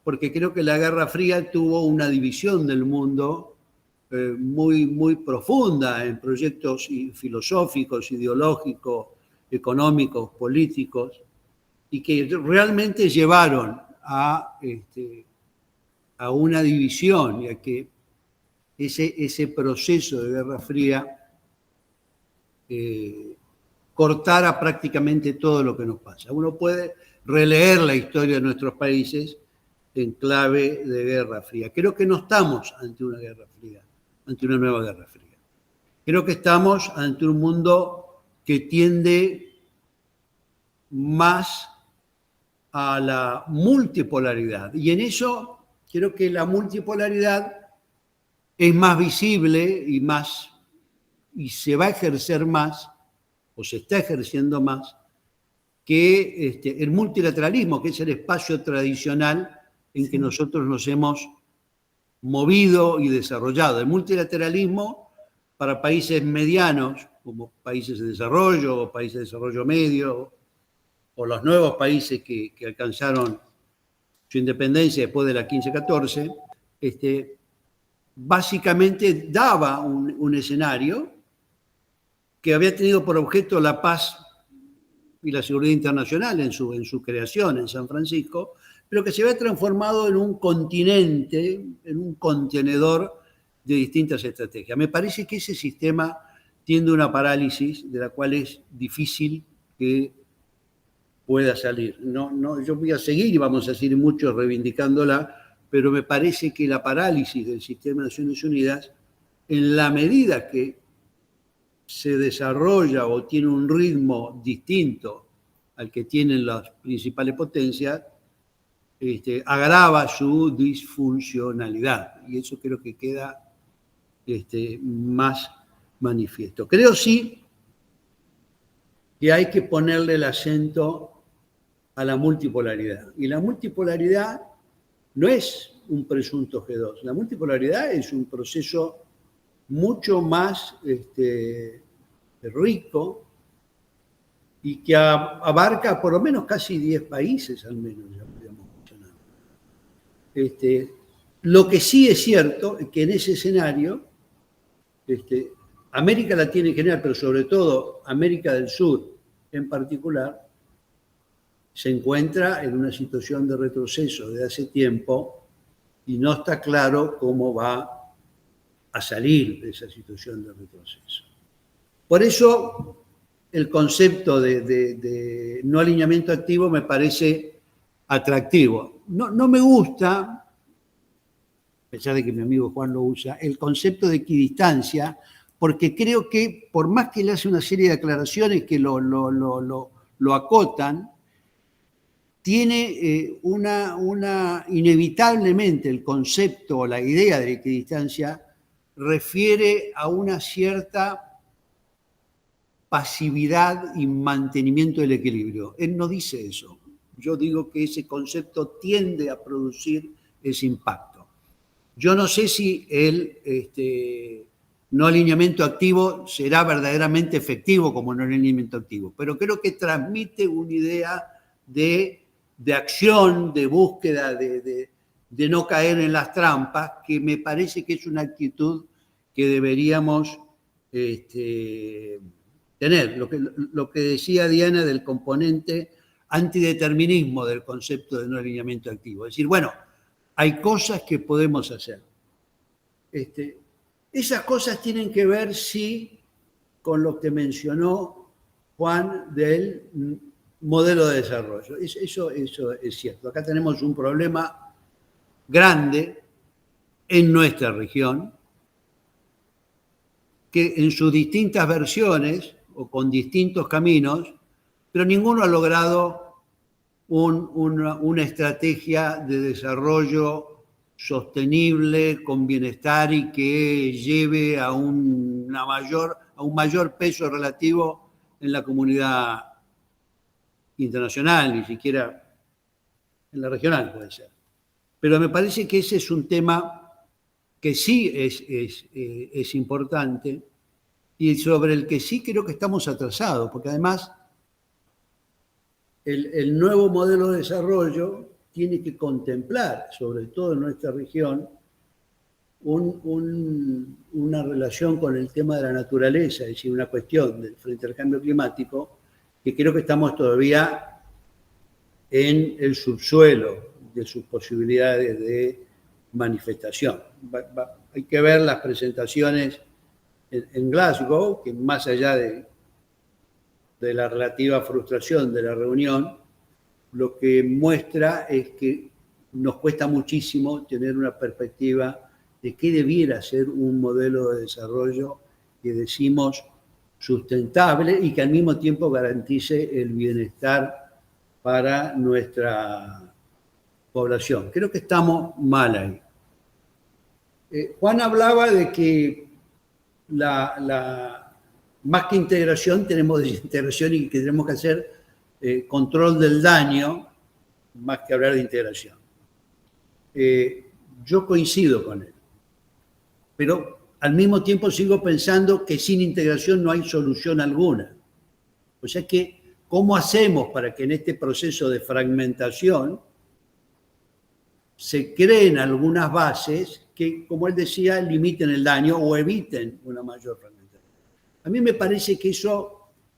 porque creo que la Guerra Fría tuvo una división del mundo muy, muy profunda en proyectos filosóficos, ideológicos, económicos, políticos, y que realmente llevaron a una división y a que ese proceso de Guerra Fría cortara prácticamente todo lo que nos pasa. Uno puede releer la historia de nuestros países en clave de Guerra Fría. Creo que no estamos ante una Guerra Fría, ante una nueva Guerra Fría. Creo que estamos ante un mundo que tiende más a la multipolaridad. Y en eso creo que la multipolaridad es más visible y se va a ejercer más, o se está ejerciendo más, que el multilateralismo, que es el espacio tradicional en que nosotros nos hemos movido y desarrollado. El multilateralismo para países medianos, como países de desarrollo o países de desarrollo medio, o los nuevos países que alcanzaron su independencia después de la 15-14, básicamente daba un escenario que había tenido por objeto la paz y la seguridad internacional en su creación en San Francisco, pero que se había transformado en un continente, en un contenedor de distintas estrategias. Me parece que ese sistema tiende a una parálisis de la cual es difícil que pueda salir. No, yo voy a seguir y vamos a seguir muchos reivindicándola, pero me parece que la parálisis del sistema de Naciones Unidas, en la medida que se desarrolla o tiene un ritmo distinto al que tienen las principales potencias, agrava su disfuncionalidad. Y eso creo que queda más manifiesto. Creo sí que hay que ponerle el acento a la multipolaridad. Y la multipolaridad no es un presunto G2. La multipolaridad es un proceso mucho más rico y que abarca por lo menos casi 10 países, al menos, ya podríamos mencionar. Lo que sí es cierto es que en ese escenario, América Latina en general, pero sobre todo América del Sur en particular, se encuentra en una situación de retroceso de hace tiempo y no está claro cómo va a salir de esa situación de retroceso. Por eso el concepto de no alineamiento activo me parece atractivo. No me gusta, a pesar de que mi amigo Juan lo usa, el concepto de equidistancia, porque creo que por más que le hace una serie de aclaraciones que lo acotan, tiene inevitablemente el concepto o la idea de la equidistancia refiere a una cierta pasividad y mantenimiento del equilibrio. Él no dice eso. Yo digo que ese concepto tiende a producir ese impacto. Yo no sé si el no alineamiento activo será verdaderamente efectivo como no alineamiento activo, pero creo que transmite una idea de acción, de búsqueda, de no caer en las trampas, que me parece que es una actitud que deberíamos tener. Lo que decía Diana del componente antideterminismo del concepto de no alineamiento activo. Es decir, bueno, hay cosas que podemos hacer. Esas cosas tienen que ver, sí, con lo que mencionó Juan del modelo de desarrollo. Eso es cierto. Acá tenemos un problema grande en nuestra región, que en sus distintas versiones o con distintos caminos, pero ninguno ha logrado una estrategia de desarrollo sostenible, con bienestar y que lleve a un mayor peso relativo en la comunidad internacional, ni siquiera en la regional puede ser. Pero me parece que ese es un tema que sí es importante y sobre el que sí creo que estamos atrasados, porque además el nuevo modelo de desarrollo tiene que contemplar, sobre todo en nuestra región, una relación con el tema de la naturaleza, es decir, una cuestión frente al cambio climático, que creo que estamos todavía en el subsuelo de sus posibilidades de manifestación. Hay que ver las presentaciones en Glasgow, que más allá de la relativa frustración de la reunión, lo que muestra es que nos cuesta muchísimo tener una perspectiva de qué debiera ser un modelo de desarrollo que decimos sustentable y que al mismo tiempo garantice el bienestar para nuestra población. Creo que estamos mal ahí. Juan hablaba de que más que integración tenemos desintegración y que tenemos que hacer control del daño más que hablar de integración. Yo coincido con él, pero al mismo tiempo sigo pensando que sin integración no hay solución alguna. O sea que, ¿cómo hacemos para que en este proceso de fragmentación se creen algunas bases que, como él decía, limiten el daño o eviten una mayor fragmentación? A mí me parece que eso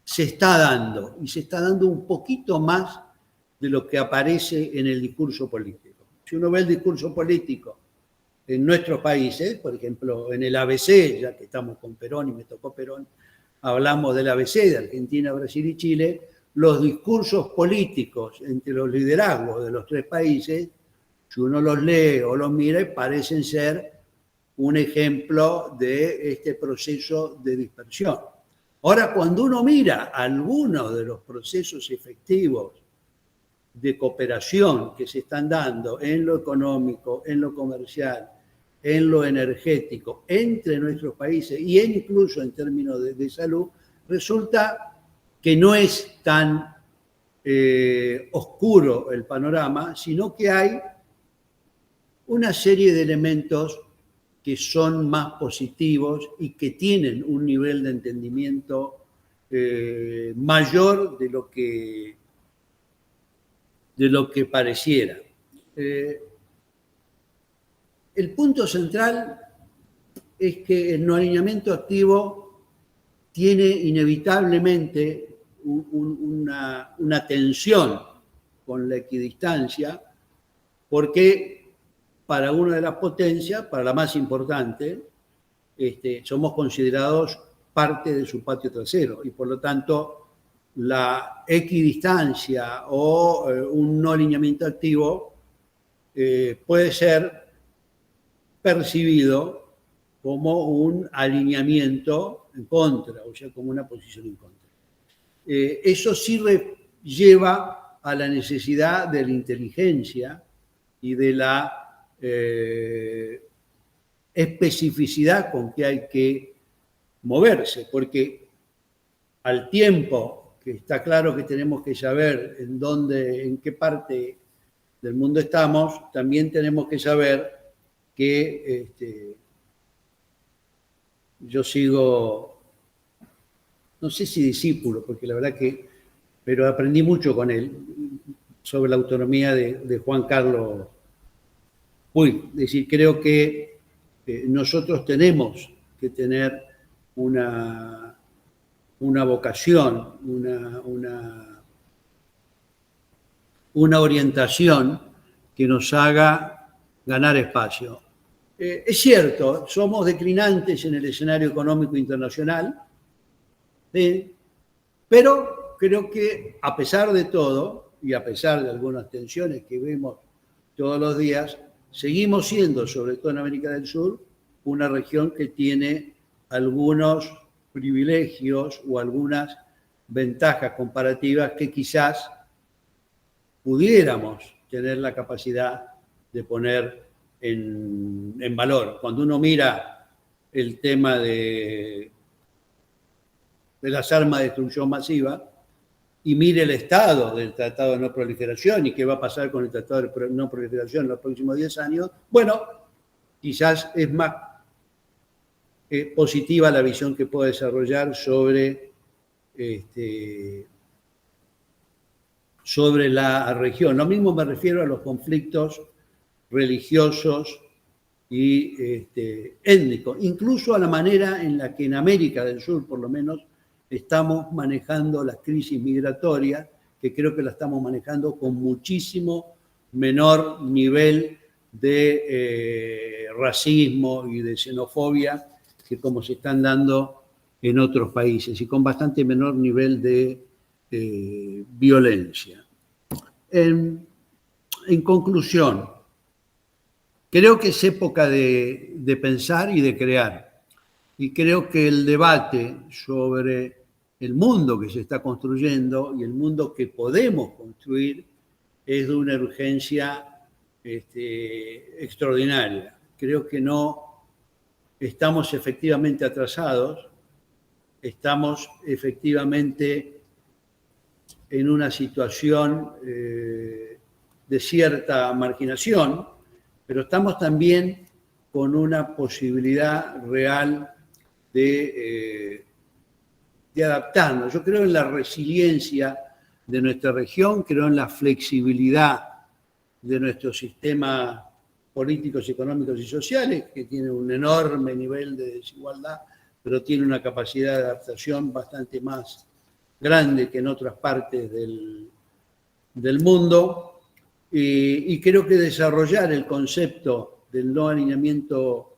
se está dando, y se está dando un poquito más de lo que aparece en el discurso político. Si uno ve el discurso político en nuestros países, por ejemplo, en el ABC, ya que estamos con Perón y me tocó Perón, hablamos del ABC de Argentina, Brasil y Chile, los discursos políticos entre los liderazgos de los tres países, si uno los lee o los mira, parecen ser un ejemplo de este proceso de dispersión. Ahora, cuando uno mira algunos de los procesos efectivos de cooperación que se están dando en lo económico, en lo comercial, en lo energético, entre nuestros países y incluso en términos de salud, resulta que no es tan oscuro el panorama, sino que hay una serie de elementos que son más positivos y que tienen un nivel de entendimiento mayor de lo que pareciera. El punto central es que el no alineamiento activo tiene inevitablemente una tensión con la equidistancia, porque para una de las potencias, para la más importante, somos considerados parte de su patio trasero y por lo tanto la equidistancia o un no alineamiento activo puede ser percibido como un alineamiento en contra, o sea, como una posición en contra. Eso sí lleva a la necesidad de la inteligencia y de la especificidad con que hay que moverse, porque al tiempo que está claro que tenemos que saber en qué parte del mundo estamos, también tenemos que saber que yo sigo, no sé si discípulo, porque la verdad pero aprendí mucho con él sobre la autonomía de Juan Carlos Puig. Es decir, creo que nosotros tenemos que tener una vocación, una orientación que nos haga ganar espacio. Es cierto, somos declinantes en el escenario económico internacional, ¿sí? Pero creo que a pesar de todo, y a pesar de algunas tensiones que vemos todos los días, seguimos siendo, sobre todo en América del Sur, una región que tiene algunos privilegios o algunas ventajas comparativas que quizás pudiéramos tener la capacidad de poner en valor. Cuando uno mira el tema de las armas de destrucción masiva y mire el estado del Tratado de No Proliferación y qué va a pasar con el Tratado de No Proliferación en los próximos 10 años, bueno, quizás es más positiva la visión que puedo desarrollar sobre la región. Lo mismo me refiero a los conflictos religiosos y étnicos, incluso a la manera en la que en América del Sur, por lo menos, estamos manejando la crisis migratoria, que creo que la estamos manejando con muchísimo menor nivel de racismo y de xenofobia que como se están dando en otros países, y con bastante menor nivel de violencia. En conclusión, creo que es época de pensar y de crear. Y creo que el debate sobre el mundo que se está construyendo y el mundo que podemos construir es de una urgencia extraordinaria. Creo que no estamos efectivamente atrasados, estamos efectivamente en una situación de cierta marginación, pero estamos también con una posibilidad real de adaptarnos. Yo creo en la resiliencia de nuestra región, creo en la flexibilidad de nuestros sistemas políticos, económicos y sociales, que tienen un enorme nivel de desigualdad, pero tiene una capacidad de adaptación bastante más grande que en otras partes del mundo. Y creo que desarrollar el concepto del no alineamiento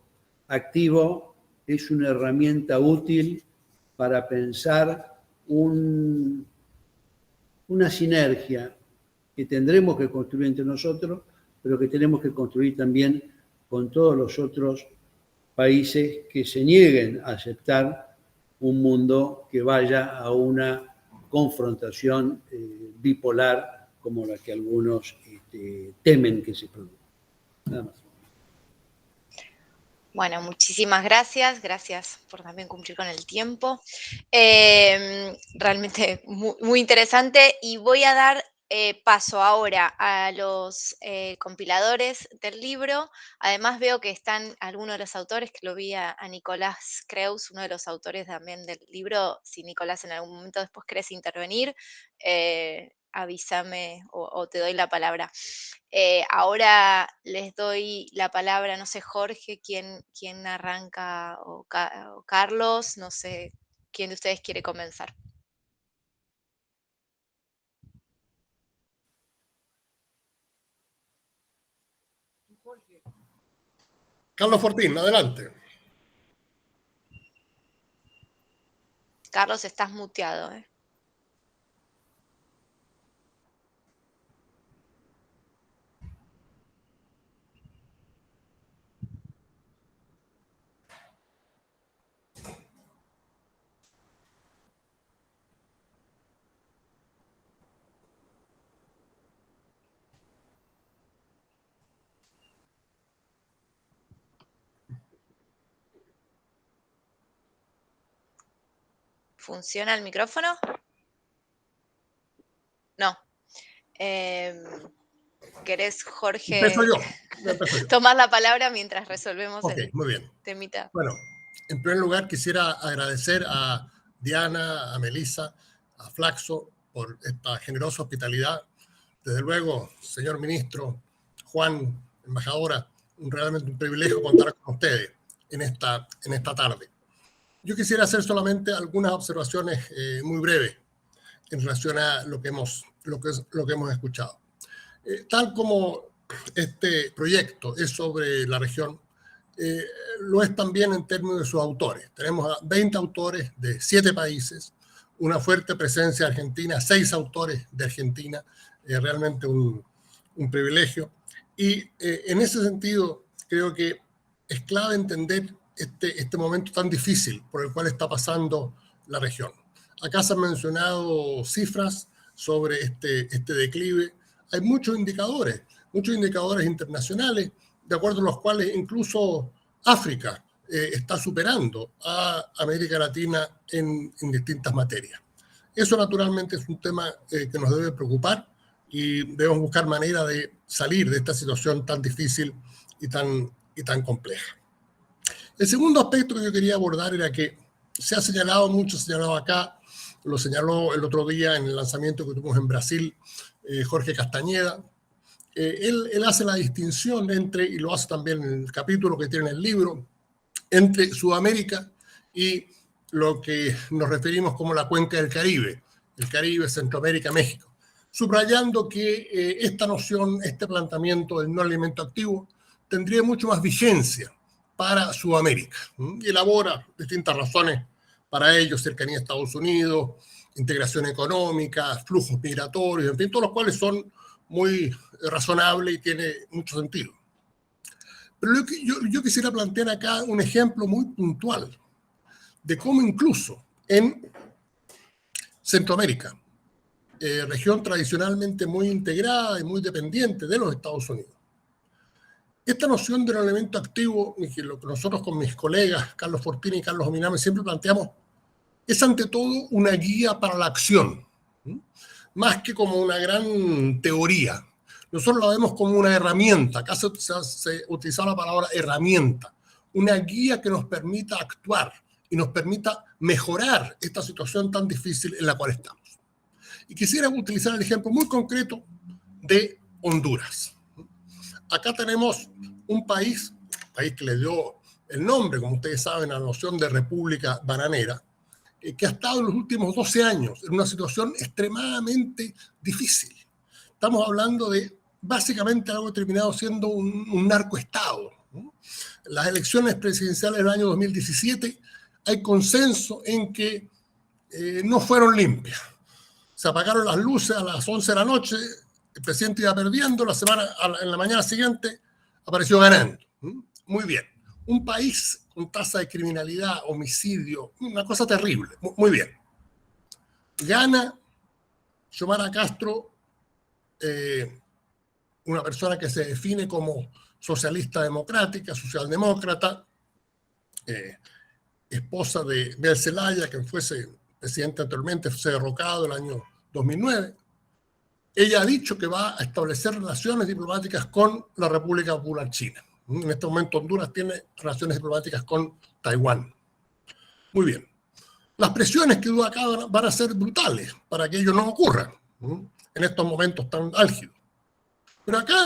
activo es una herramienta útil para pensar una sinergia que tendremos que construir entre nosotros, pero que tenemos que construir también con todos los otros países que se nieguen a aceptar un mundo que vaya a una confrontación bipolar como la que algunos temen que se produzca. Nada más. Bueno, muchísimas gracias. Gracias por también cumplir con el tiempo. Realmente muy, muy interesante. Y voy a dar paso ahora a los compiladores del libro. Además veo que están algunos de los autores, que lo vi a Nicolás Creus, uno de los autores también del libro. Si Nicolás en algún momento después querés intervenir, avísame o te doy la palabra. Ahora les doy la palabra, no sé, Jorge, quién arranca, o Carlos, no sé, quién de ustedes quiere comenzar. Carlos Fortín, adelante. Carlos, estás muteado, ¿eh? ¿Funciona el micrófono? No. ¿Querés, Jorge, Empiezo yo. tomar la palabra mientras resolvemos el muy bien. temita? Bueno, en primer lugar quisiera agradecer a Diana, a Melissa, a Flaxo por esta generosa hospitalidad. Desde luego, señor ministro, Juan, embajadora, realmente un privilegio contar con ustedes en esta tarde. Yo quisiera hacer solamente algunas observaciones muy breves en relación a lo que hemos escuchado. Tal como este proyecto es sobre la región, lo es también en términos de sus autores. Tenemos a 20 autores de 7 países, una fuerte presencia argentina, 6 autores de Argentina, realmente un privilegio. Y en ese sentido, creo que es clave entender este momento tan difícil por el cual está pasando la región. Acá se han mencionado cifras sobre este declive. Hay muchos indicadores internacionales, de acuerdo a los cuales incluso África está superando a América Latina en distintas materias. Eso naturalmente es un tema que nos debe preocupar y debemos buscar manera de salir de esta situación tan difícil y tan compleja. El segundo aspecto que yo quería abordar era que se ha señalado mucho, señalado acá, lo señaló el otro día en el lanzamiento que tuvimos en Brasil, Jorge Castañeda. Él hace la distinción entre, y lo hace también en el capítulo que tiene en el libro, entre Sudamérica y lo que nos referimos como la cuenca del Caribe, el Caribe, Centroamérica, México, subrayando que esta noción, este planteamiento del no alimento activo tendría mucho más vigencia para Sudamérica. Y elabora distintas razones para ello: cercanía a Estados Unidos, integración económica, flujos migratorios, en fin, todos los cuales son muy razonables y tiene mucho sentido. Pero yo quisiera plantear acá un ejemplo muy puntual de cómo incluso en Centroamérica, región tradicionalmente muy integrada y muy dependiente de los Estados Unidos, esta noción del elemento activo, y que lo que nosotros con mis colegas Carlos Fortini y Carlos Ominami siempre planteamos, es ante todo una guía para la acción, más que como una gran teoría. Nosotros la vemos como una herramienta. Acá se utiliza la palabra herramienta, una guía que nos permita actuar y nos permita mejorar esta situación tan difícil en la cual estamos. Y quisiera utilizar el ejemplo muy concreto de Honduras. Acá tenemos un país que le dio el nombre, como ustedes saben, a la noción de república bananera, que ha estado en los últimos 12 años en una situación extremadamente difícil. Estamos hablando de básicamente algo terminado siendo un narcoestado. Las elecciones presidenciales del año 2017 hay consenso en que no fueron limpias. Se apagaron las luces a las 11 de la noche, el presidente iba perdiendo, en la mañana siguiente apareció ganando. Muy bien. Un país con tasa de criminalidad, homicidio, una cosa terrible. Muy bien. Gana Xiomara Castro, una persona que se define como socialista democrática, socialdemócrata, esposa de Mel Zelaya, que fuese presidente anteriormente, fue derrocado el año 2009. Ella ha dicho que va a establecer relaciones diplomáticas con la República Popular China. En este momento Honduras tiene relaciones diplomáticas con Taiwán. Muy bien. Las presiones que duda acá van a ser brutales para que ello no ocurra en estos momentos tan álgidos. Pero acá,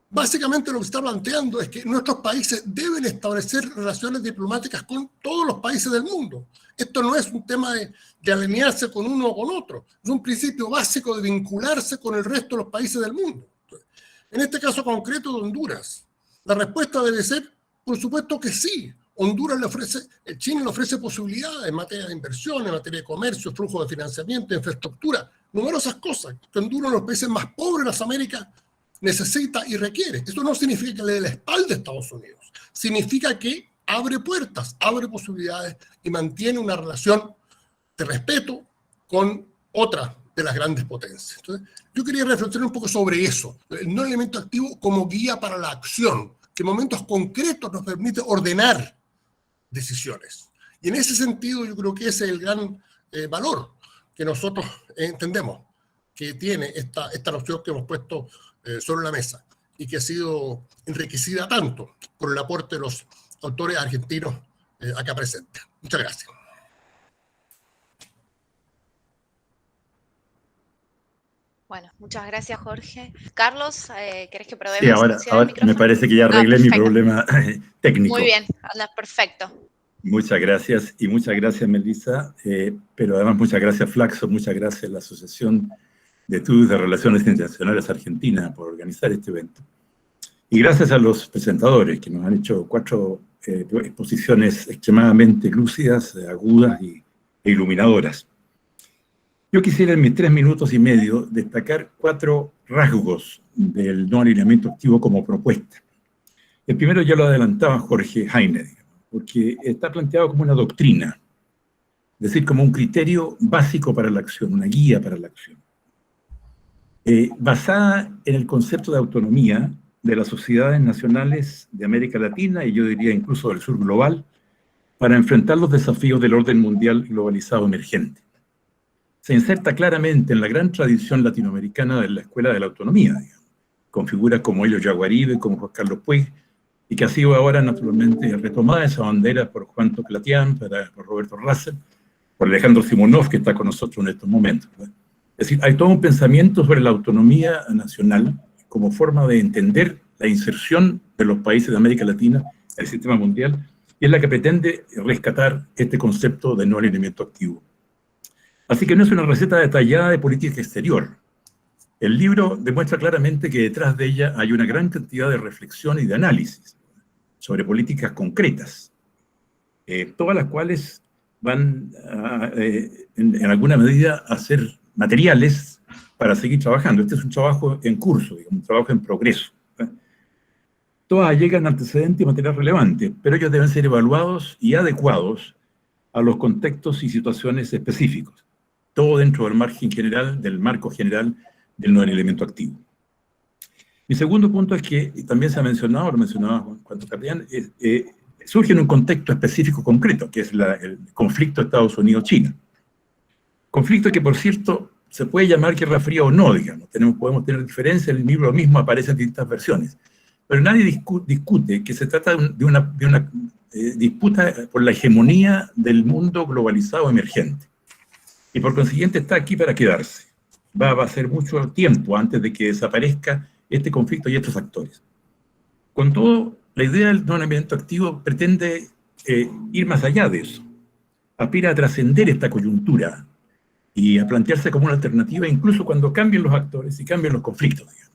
básicamente lo que se está planteando es que nuestros países deben establecer relaciones diplomáticas con todos los países del mundo. Esto no es un tema de alinearse con uno o con otro. Es un principio básico de vincularse con el resto de los países del mundo. En este caso concreto de Honduras, la respuesta debe ser, por supuesto que sí. China le ofrece posibilidades en materia de inversión, en materia de comercio, flujo de financiamiento, infraestructura, numerosas cosas que Honduras, uno de los países más pobres de las Américas, necesita y requiere. Esto no significa que le dé la espalda a Estados Unidos. Significa que abre puertas, abre posibilidades y mantiene una relación de respeto con otra de las grandes potencias. Entonces, yo quería reflexionar un poco sobre eso, el no elemento activo como guía para la acción, que en momentos concretos nos permite ordenar decisiones. Y en ese sentido yo creo que ese es el gran valor que nosotros entendemos que tiene esta noción que hemos puesto sobre la mesa y que ha sido enriquecida tanto por el aporte de los autores argentinos acá presentes. Muchas gracias. Bueno, muchas gracias, Jorge. Carlos, ¿querés que probemos? Sí, ahora me parece que ya arreglé mi problema técnico. Muy bien, anda, perfecto. Muchas gracias, y muchas gracias, Melissa, pero además muchas gracias, Flaxo, muchas gracias a la Asociación de Estudios de Relaciones Internacionales Argentina por organizar este evento. Y gracias a los presentadores que nos han hecho 4 exposiciones extremadamente lúcidas, agudas e iluminadoras. Yo quisiera en mis 3 minutos y medio destacar 4 rasgos del no alineamiento activo como propuesta. El primero ya lo adelantaba Jorge Heine, porque está planteado como una doctrina, es decir, como un criterio básico para la acción, una guía para la acción, basada en el concepto de autonomía de las sociedades nacionales de América Latina y yo diría incluso del sur global, para enfrentar los desafíos del orden mundial globalizado emergente. Se inserta claramente en la gran tradición latinoamericana de la Escuela de la Autonomía, digamos, con figuras como Elio Yaguaribe, como Juan Carlos Puig, y que ha sido ahora naturalmente retomada esa bandera por Juan Toclatián, por Roberto Russell, por Alejandro Simonov, que está con nosotros en estos momentos. Es decir, hay todo un pensamiento sobre la autonomía nacional como forma de entender la inserción de los países de América Latina en el sistema mundial, y es la que pretende rescatar este concepto de no alineamiento activo. Así que no es una receta detallada de política exterior. El libro demuestra claramente que detrás de ella hay una gran cantidad de reflexión y de análisis sobre políticas concretas, todas las cuales van en alguna medida a ser materiales para seguir trabajando. Este es un trabajo en curso, digamos, un trabajo en progreso. Todas llegan antecedentes y material relevante, pero ellos deben ser evaluados y adecuados a los contextos y situaciones específicos. Todo dentro del margen general, del marco general del no alineamiento activo. Mi segundo punto es que, también se ha mencionado, lo mencionaba Juan Toclatián, surge en un contexto específico concreto, que es el conflicto Estados Unidos-China. Conflicto que, por cierto, se puede llamar guerra fría o no, digamos. Podemos tener diferencias, en el libro mismo aparecen distintas versiones. Pero nadie discute que se trata de una disputa por la hegemonía del mundo globalizado emergente. Y por consiguiente está aquí para quedarse. Va a ser mucho tiempo antes de que desaparezca este conflicto y estos actores. Con todo, la idea del no alineamiento activo pretende ir más allá de eso. Aspira a trascender esta coyuntura y a plantearse como una alternativa incluso cuando cambien los actores y cambien los conflictos, digamos.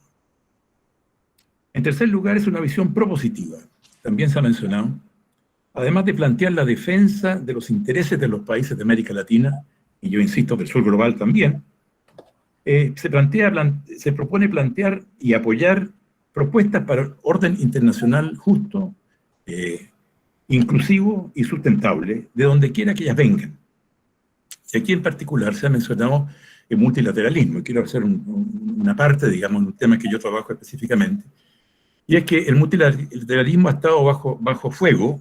En tercer lugar, es una visión propositiva, también se ha mencionado, además de plantear la defensa de los intereses de los países de América Latina, y yo insisto, del sur global también, se propone plantear y apoyar propuestas para el orden internacional justo, inclusivo y sustentable, de donde quiera que ellas vengan. Y aquí en particular se ha mencionado el multilateralismo, y quiero hacer una parte, digamos, en un tema que yo trabajo específicamente, y es que el multilateralismo ha estado bajo fuego,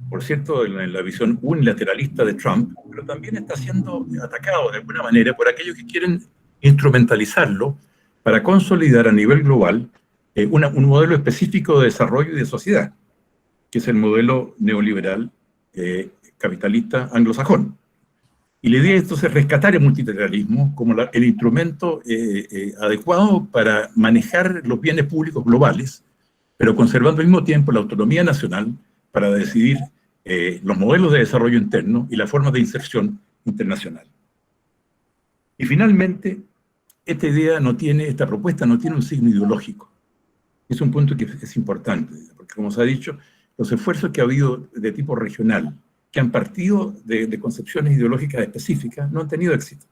por cierto, en la visión unilateralista de Trump, pero también está siendo atacado de alguna manera por aquellos que quieren instrumentalizarlo para consolidar a nivel global un modelo específico de desarrollo y de sociedad, que es el modelo neoliberal capitalista anglosajón. Y la idea es entonces rescatar el multilateralismo como el instrumento adecuado para manejar los bienes públicos globales, pero conservando al mismo tiempo la autonomía nacional para decidir los modelos de desarrollo interno y la forma de inserción internacional. Y finalmente, esta propuesta no tiene un signo ideológico. Es un punto que es importante, porque como se ha dicho, los esfuerzos que ha habido de tipo regional, que han partido de concepciones ideológicas específicas, no han tenido éxito.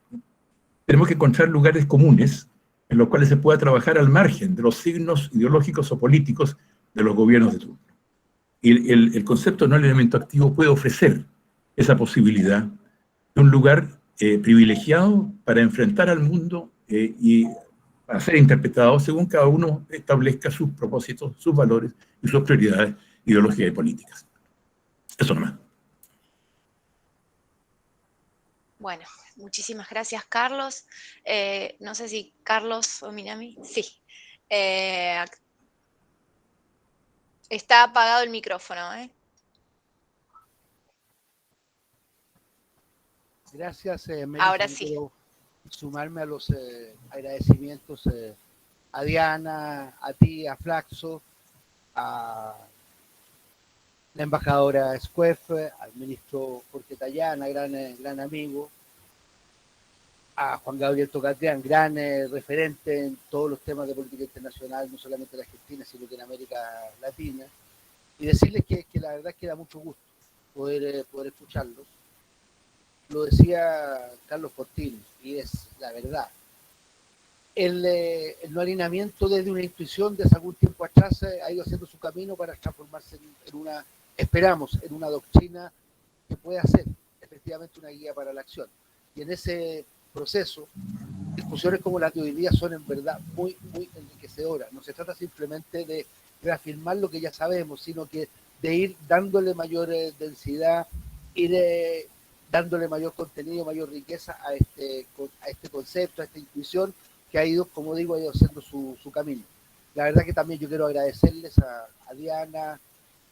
Tenemos que encontrar lugares comunes en los cuales se pueda trabajar al margen de los signos ideológicos o políticos de los gobiernos de turno. Y el concepto de no alineamiento activo puede ofrecer esa posibilidad de un lugar privilegiado para enfrentar al mundo y a ser interpretado según cada uno establezca sus propósitos, sus valores y sus prioridades ideológicas y políticas. Eso nomás. Bueno, muchísimas gracias, Carlos. No sé si Carlos o Minami. Sí. Está apagado el micrófono, Gracias, Ahora sí. Quiero sumarme a los agradecimientos a Diana, a ti, a Flaxo, a la embajadora Scuef, al ministro Jorge Tayana, gran amigo, a Juan Gabriel Toclatián, gran referente en todos los temas de política internacional, no solamente en Argentina, sino que en América Latina, y decirles que la verdad es que da mucho gusto poder escucharlos. Lo decía Carlos Fortín, y es la verdad. El no alineamiento desde una intuición desde algún tiempo atrás ha ido haciendo su camino para transformarse en una, esperamos, en una doctrina que pueda ser efectivamente una guía para la acción. Y en ese proceso, discusiones como las de hoy día son en verdad muy, muy enriquecedoras. No se trata simplemente de reafirmar lo que ya sabemos, sino que de ir dándole mayor densidad, ir dándole mayor contenido, mayor riqueza a este concepto, a esta intuición que ha ido, como digo, ha ido haciendo su camino. La verdad que también yo quiero agradecerles a Diana,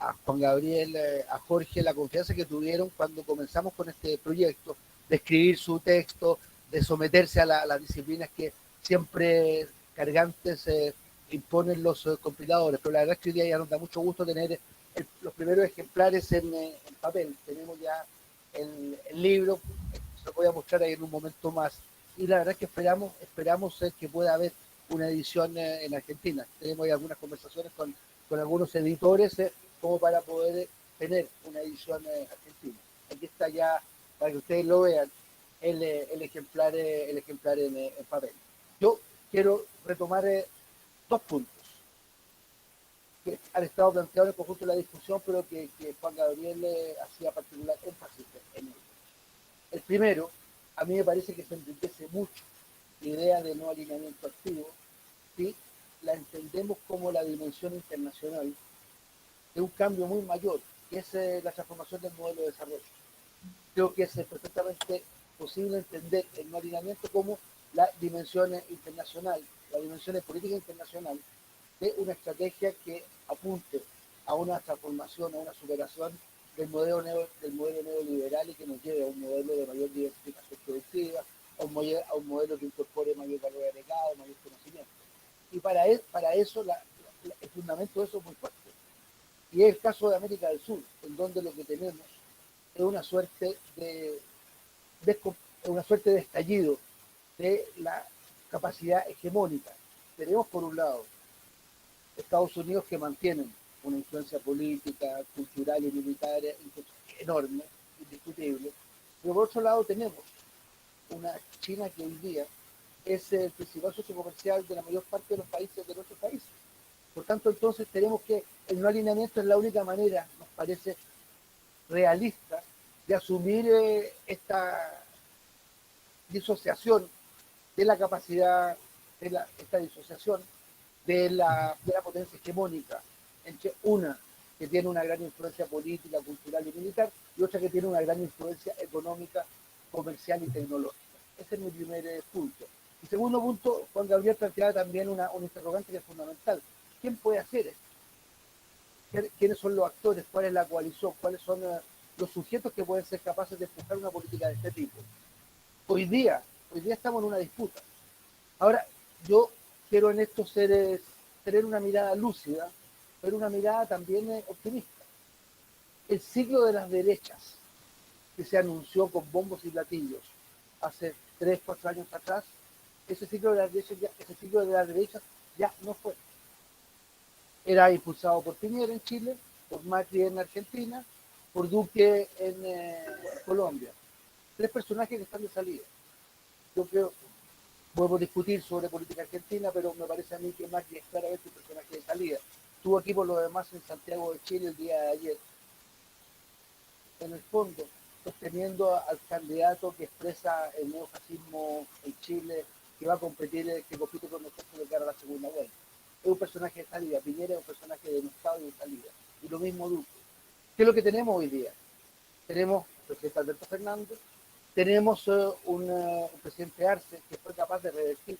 a Juan Gabriel, a Jorge, la confianza que tuvieron cuando comenzamos con este proyecto, de escribir su texto, de someterse a las disciplinas que siempre cargantes imponen los compiladores. Pero la verdad es que hoy día ya nos da mucho gusto tener los primeros ejemplares en papel. Tenemos ya el libro, se lo voy a mostrar ahí en un momento más. Y la verdad es que esperamos que pueda haber una edición en Argentina. Tenemos ya algunas conversaciones con algunos editores como para poder tener una edición argentina. Aquí está ya, para que ustedes lo vean, el ejemplar en papel. Yo quiero retomar dos puntos que han estado planteados en el conjunto de la discusión, pero que Juan Gabriel hacía particular énfasis en ello. El primero, a mí me parece que se enriquece mucho la idea de no alineamiento activo si la entendemos como la dimensión internacional de un cambio muy mayor, que es la transformación del modelo de desarrollo. Creo que es perfectamente posible entender el no alineamiento como la dimensión internacional, la dimensión política internacional de una estrategia que apunte a una transformación, a una superación del modelo neoliberal y que nos lleve a un modelo de mayor diversificación productiva, a un modelo que incorpore mayor valor agregado, mayor conocimiento. Y para eso el fundamento de eso es muy fuerte. Y es el caso de América del Sur, en donde lo que tenemos es una suerte de estallido de la capacidad hegemónica. Tenemos por un lado Estados Unidos que mantienen una influencia política, cultural y militar enorme, indiscutible, pero por otro lado tenemos una China que hoy día es el principal socio comercial de la mayor parte de los países de nuestro país. Por tanto, entonces tenemos que el no alineamiento es la única manera, nos parece realista, de asumir esta disociación de la capacidad, esta disociación de la potencia hegemónica entre una que tiene una gran influencia política, cultural y militar y otra que tiene una gran influencia económica, comercial y tecnológica. Ese es mi primer punto. Y segundo punto, Juan Gabriel planteaba también un interrogante que es fundamental. ¿Quién puede hacer esto? ¿Quiénes son los actores? ¿Cuál es la coalición? ¿Cuáles son los sujetos que pueden ser capaces de empujar una política de este tipo? Hoy día estamos en una disputa. Ahora, yo quiero en esto tener una mirada lúcida, pero una mirada también optimista. El ciclo de las derechas que se anunció con bombos y platillos hace 3, 4 años atrás, ese ciclo de las derechas ya no fue. Era impulsado por Piñera en Chile, por Macri en Argentina, por Duque en Colombia. 3 personajes que están de salida. Yo creo, podemos discutir sobre política argentina, pero me parece a mí que Macri es claramente un personaje de salida. Estuvo aquí por lo demás en Santiago de Chile el día de ayer. En el fondo, sosteniendo al candidato que expresa el neofascismo en Chile, que va a competir, que compite con nosotros de cara a la segunda vuelta. Es un personaje de salida. Piñera es un personaje denostado y de salida. Y lo mismo Duque. ¿Qué es lo que tenemos hoy día? Tenemos al presidente Alberto Fernández, tenemos un presidente Arce que fue capaz de revertir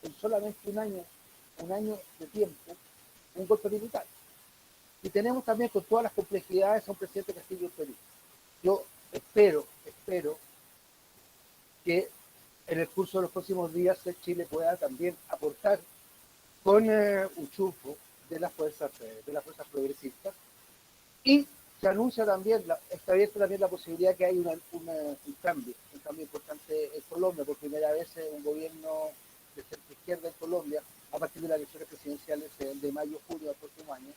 en solamente un año de tiempo, un golpe militar. Y tenemos también con todas las complejidades a un presidente Castillo en Perú. Yo espero que en el curso de los próximos días Chile pueda también aportar con un chufo de las fuerzas progresistas y se anuncia también, está abierta también la posibilidad que hay un cambio importante en Colombia, por primera vez un gobierno de centro izquierda en Colombia, a partir de las elecciones presidenciales de mayo-junio del próximo año,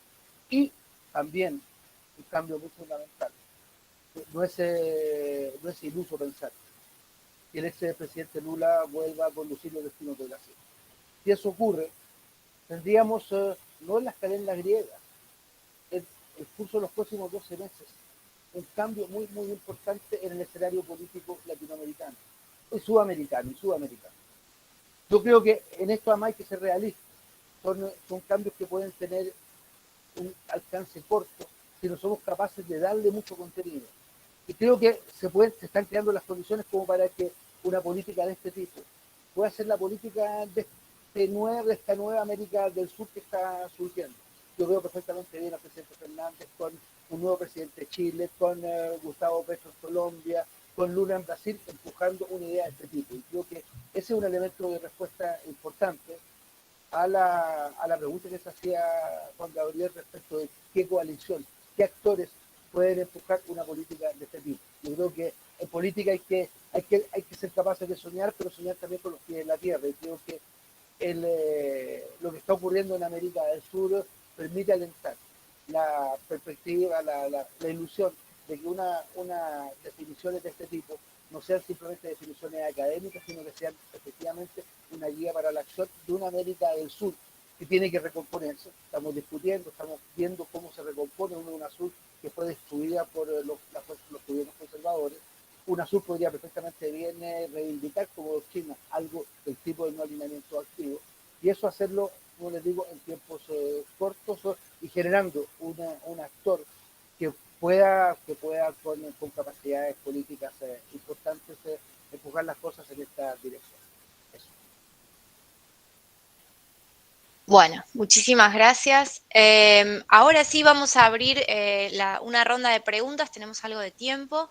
y también un cambio muy fundamental. No es iluso pensar que el expresidente Lula vuelva a conducir los destinos de Brasil. Si eso ocurre, tendríamos, no en las cadenas griegas, el curso de los próximos 12 meses, un cambio muy, muy importante en el escenario político latinoamericano, y sudamericano. Yo creo que en esto además hay que ser realistas. Son cambios que pueden tener un alcance corto si no somos capaces de darle mucho contenido. Y creo que se están creando las condiciones como para que una política de este tipo pueda ser la política de esta nueva América del Sur que está surgiendo. yo veo perfectamente bien al presidente Fernández con un nuevo presidente de Chile, con Gustavo Petro en Colombia, con Lula en Brasil, empujando una idea de este tipo. Y creo que ese es un elemento de respuesta importante a la pregunta que se hacía Juan Gabriel respecto de qué coalición, qué actores pueden empujar una política de este tipo. Yo creo que en política hay que ser capaces de soñar, pero soñar también con los pies en la tierra. Y creo que lo que está ocurriendo en América del Sur permite alentar la perspectiva, la ilusión de que una definiciones de este tipo no sean simplemente definiciones académicas, sino que sean efectivamente una guía para la acción de una América del Sur que tiene que recomponerse. Estamos discutiendo, estamos viendo cómo se recompone una sur que fue destruida por los gobiernos conservadores. Una sur podría perfectamente bien reivindicar como China algo del tipo de no alineamiento activo, y eso hacerlo, como les digo, en tiempos cortos y generando un actor que pueda con capacidades políticas importantes empujar las cosas en esta dirección. Eso. Bueno, muchísimas gracias. Ahora sí vamos a abrir una ronda de preguntas, tenemos algo de tiempo,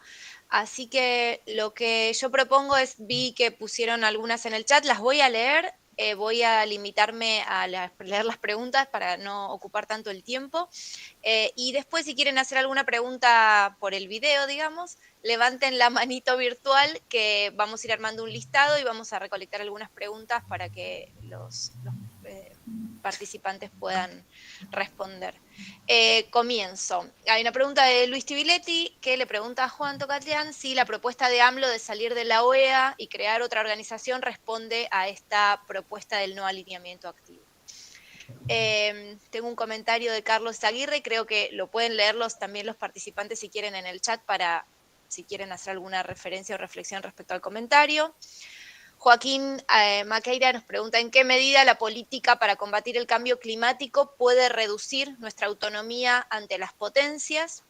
así que lo que yo propongo es, vi que pusieron algunas en el chat, las voy a leer, voy a limitarme a leer las preguntas para no ocupar tanto el tiempo, y después si quieren hacer alguna pregunta por el video, digamos, levanten la manito virtual que vamos a ir armando un listado y vamos a recolectar algunas preguntas para que los participantes puedan responder. Comienzo. Hay una pregunta de Luis Tibiletti que le pregunta a Juan Tocatlián si la propuesta de AMLO de salir de la OEA y crear otra organización responde a esta propuesta del no alineamiento activo. Tengo un comentario de Carlos Aguirre, creo que lo pueden leerlos también los participantes si quieren en el chat para si quieren hacer alguna referencia o reflexión respecto al comentario. Joaquín Maqueira nos pregunta en qué medida la política para combatir el cambio climático puede reducir nuestra autonomía ante las potencias,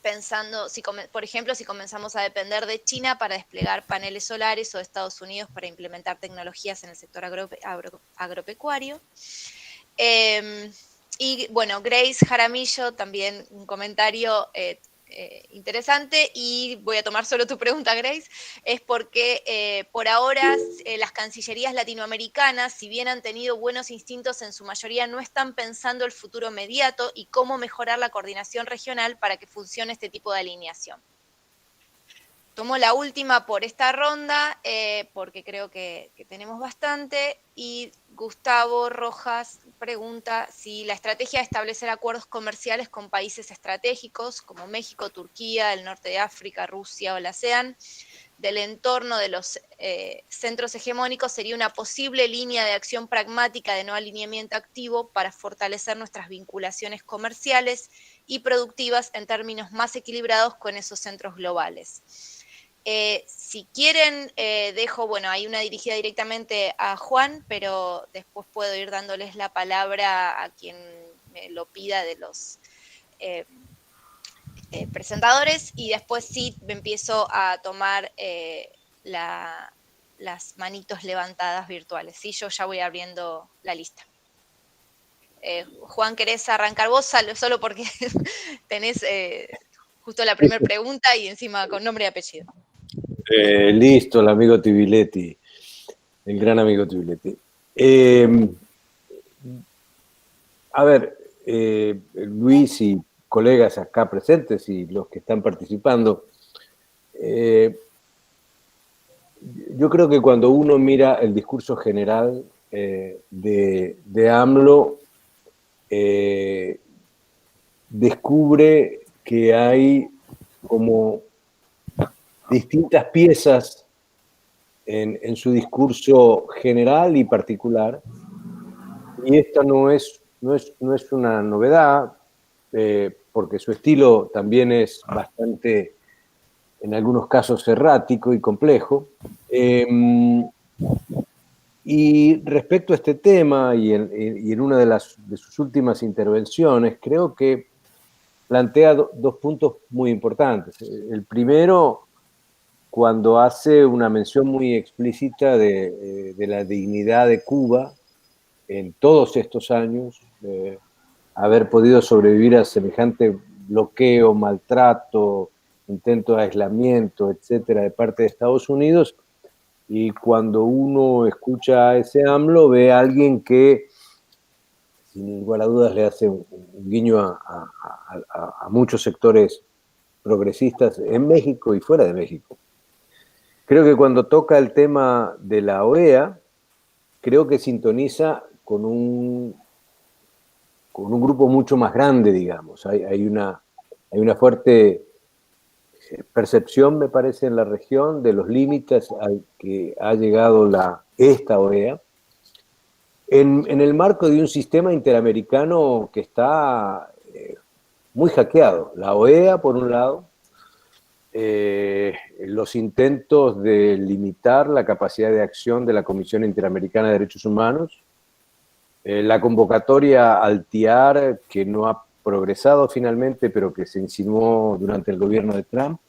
pensando, por ejemplo, si comenzamos a depender de China para desplegar paneles solares o de Estados Unidos para implementar tecnologías en el sector agropecuario. Y bueno, Grace Jaramillo, también un comentario interesante, y voy a tomar solo tu pregunta, Grace, es porque por ahora las cancillerías latinoamericanas, si bien han tenido buenos instintos, en su mayoría no están pensando el futuro inmediato y cómo mejorar la coordinación regional para que funcione este tipo de alineación. Tomo la última por esta ronda, porque creo que tenemos bastante, y Gustavo Rojas pregunta si la estrategia de establecer acuerdos comerciales con países estratégicos como México, Turquía, el norte de África, Rusia o la ASEAN, del entorno de los centros hegemónicos sería una posible línea de acción pragmática de no alineamiento activo para fortalecer nuestras vinculaciones comerciales y productivas en términos más equilibrados con esos centros globales. Si quieren, dejo, bueno, hay una dirigida directamente a Juan, pero después puedo ir dándoles la palabra a quien me lo pida de los presentadores, y después sí me empiezo a tomar las manitos levantadas virtuales. Sí, yo ya voy abriendo la lista. Juan, ¿querés arrancar vos? Solo porque tenés justo la primera pregunta y encima con nombre y apellido. Listo, el amigo Tibiletti, el gran amigo Tibiletti. A ver, Luis y colegas acá presentes y los que están participando, yo creo que cuando uno mira el discurso general de AMLO, descubre que hay como distintas piezas en su discurso general y particular, y esta no es una novedad, porque su estilo también es bastante, en algunos casos, errático y complejo. Y respecto a este tema, y en una de sus últimas intervenciones, creo que plantea dos puntos muy importantes. El primero, cuando hace una mención muy explícita de la dignidad de Cuba en todos estos años, haber podido sobrevivir a semejante bloqueo, maltrato, intento de aislamiento, etcétera, de parte de Estados Unidos. Y cuando uno escucha a ese AMLO, ve a alguien que, sin igual a dudas, le hace un guiño a muchos sectores progresistas en México y fuera de México. Creo que cuando toca el tema de la OEA, creo que sintoniza con un grupo mucho más grande, digamos. Hay una fuerte percepción, me parece, en la región de los límites al que ha llegado esta OEA, en el marco de un sistema interamericano que está muy hackeado. La OEA, por un lado, los intentos de limitar la capacidad de acción de la Comisión Interamericana de Derechos Humanos, la convocatoria al TIAR, que no ha progresado finalmente, pero que se insinuó durante el gobierno de Trump,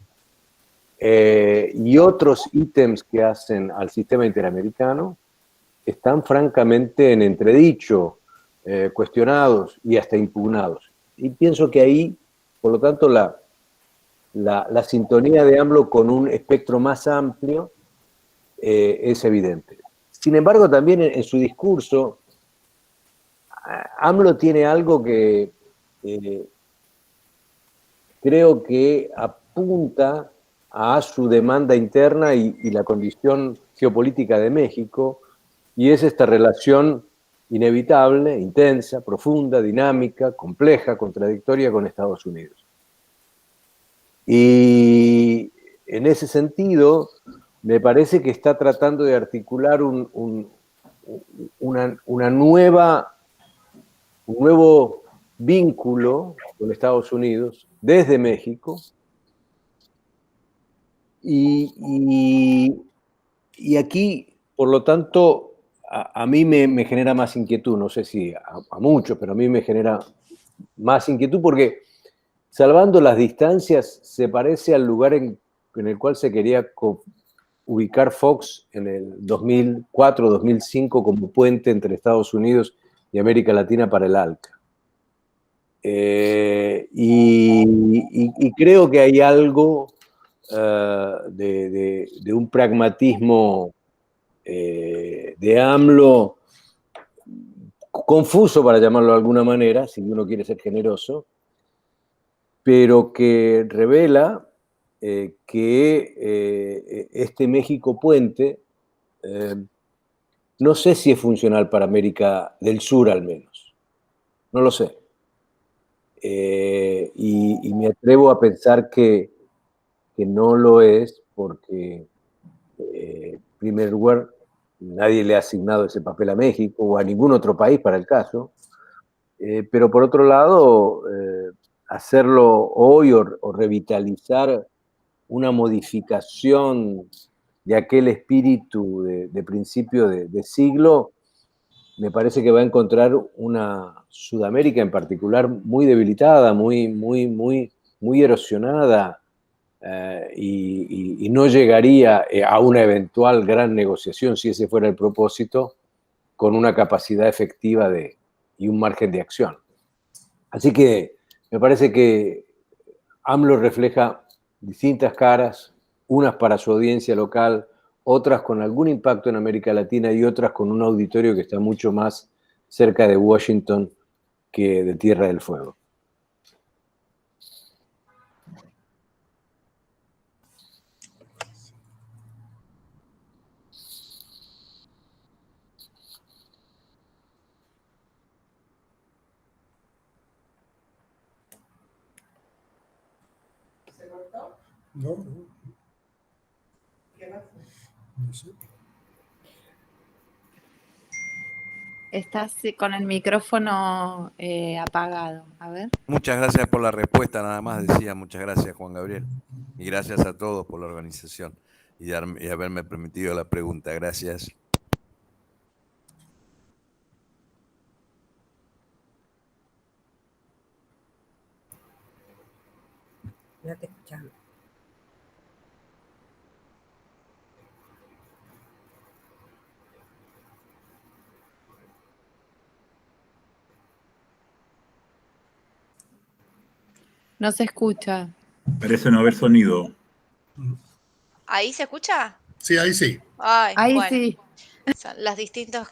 y otros ítems que hacen al sistema interamericano, están francamente en entredicho, cuestionados y hasta impugnados. Y pienso que ahí, por lo tanto, la sintonía de AMLO con un espectro más amplio es evidente. Sin embargo, también en su discurso, AMLO tiene algo que creo que apunta a su demanda interna y la condición geopolítica de México, y es esta relación inevitable, intensa, profunda, dinámica, compleja, contradictoria con Estados Unidos. Y en ese sentido, me parece que está tratando de articular un nuevo vínculo con Estados Unidos desde México, y aquí, por lo tanto, a mí me genera más inquietud, no sé si a muchos, pero a mí me genera más inquietud porque, salvando las distancias, se parece al lugar en el cual se quería ubicar Fox en el 2004-2005 como puente entre Estados Unidos y América Latina para el ALCA. Y creo que hay algo de un pragmatismo de AMLO confuso, para llamarlo de alguna manera, si uno quiere ser generoso, pero que revela que este México puente no sé si es funcional para América del Sur, al menos. No lo sé. Y me atrevo a pensar que no lo es porque, en primer lugar, nadie le ha asignado ese papel a México o a ningún otro país para el caso, pero por otro lado, hacerlo hoy o revitalizar una modificación de aquel espíritu de principio de siglo, me parece que va a encontrar una Sudamérica en particular muy debilitada, muy erosionada, y no llegaría a una eventual gran negociación, si ese fuera el propósito, con una capacidad efectiva y un margen de acción. Así que me parece que AMLO refleja distintas caras, unas para su audiencia local, otras con algún impacto en América Latina y otras con un auditorio que está mucho más cerca de Washington que de Tierra del Fuego. No, no sé. Estás con el micrófono apagado. A ver. Muchas gracias por la respuesta, nada más decía. Muchas gracias, Juan Gabriel. Y gracias a todos por la organización y haberme permitido la pregunta. Gracias. No te escuchamos. No se escucha. Parece no haber sonido. ¿Ahí se escucha? Sí, ahí sí. Ay, Ahí bueno, sí. son los distintos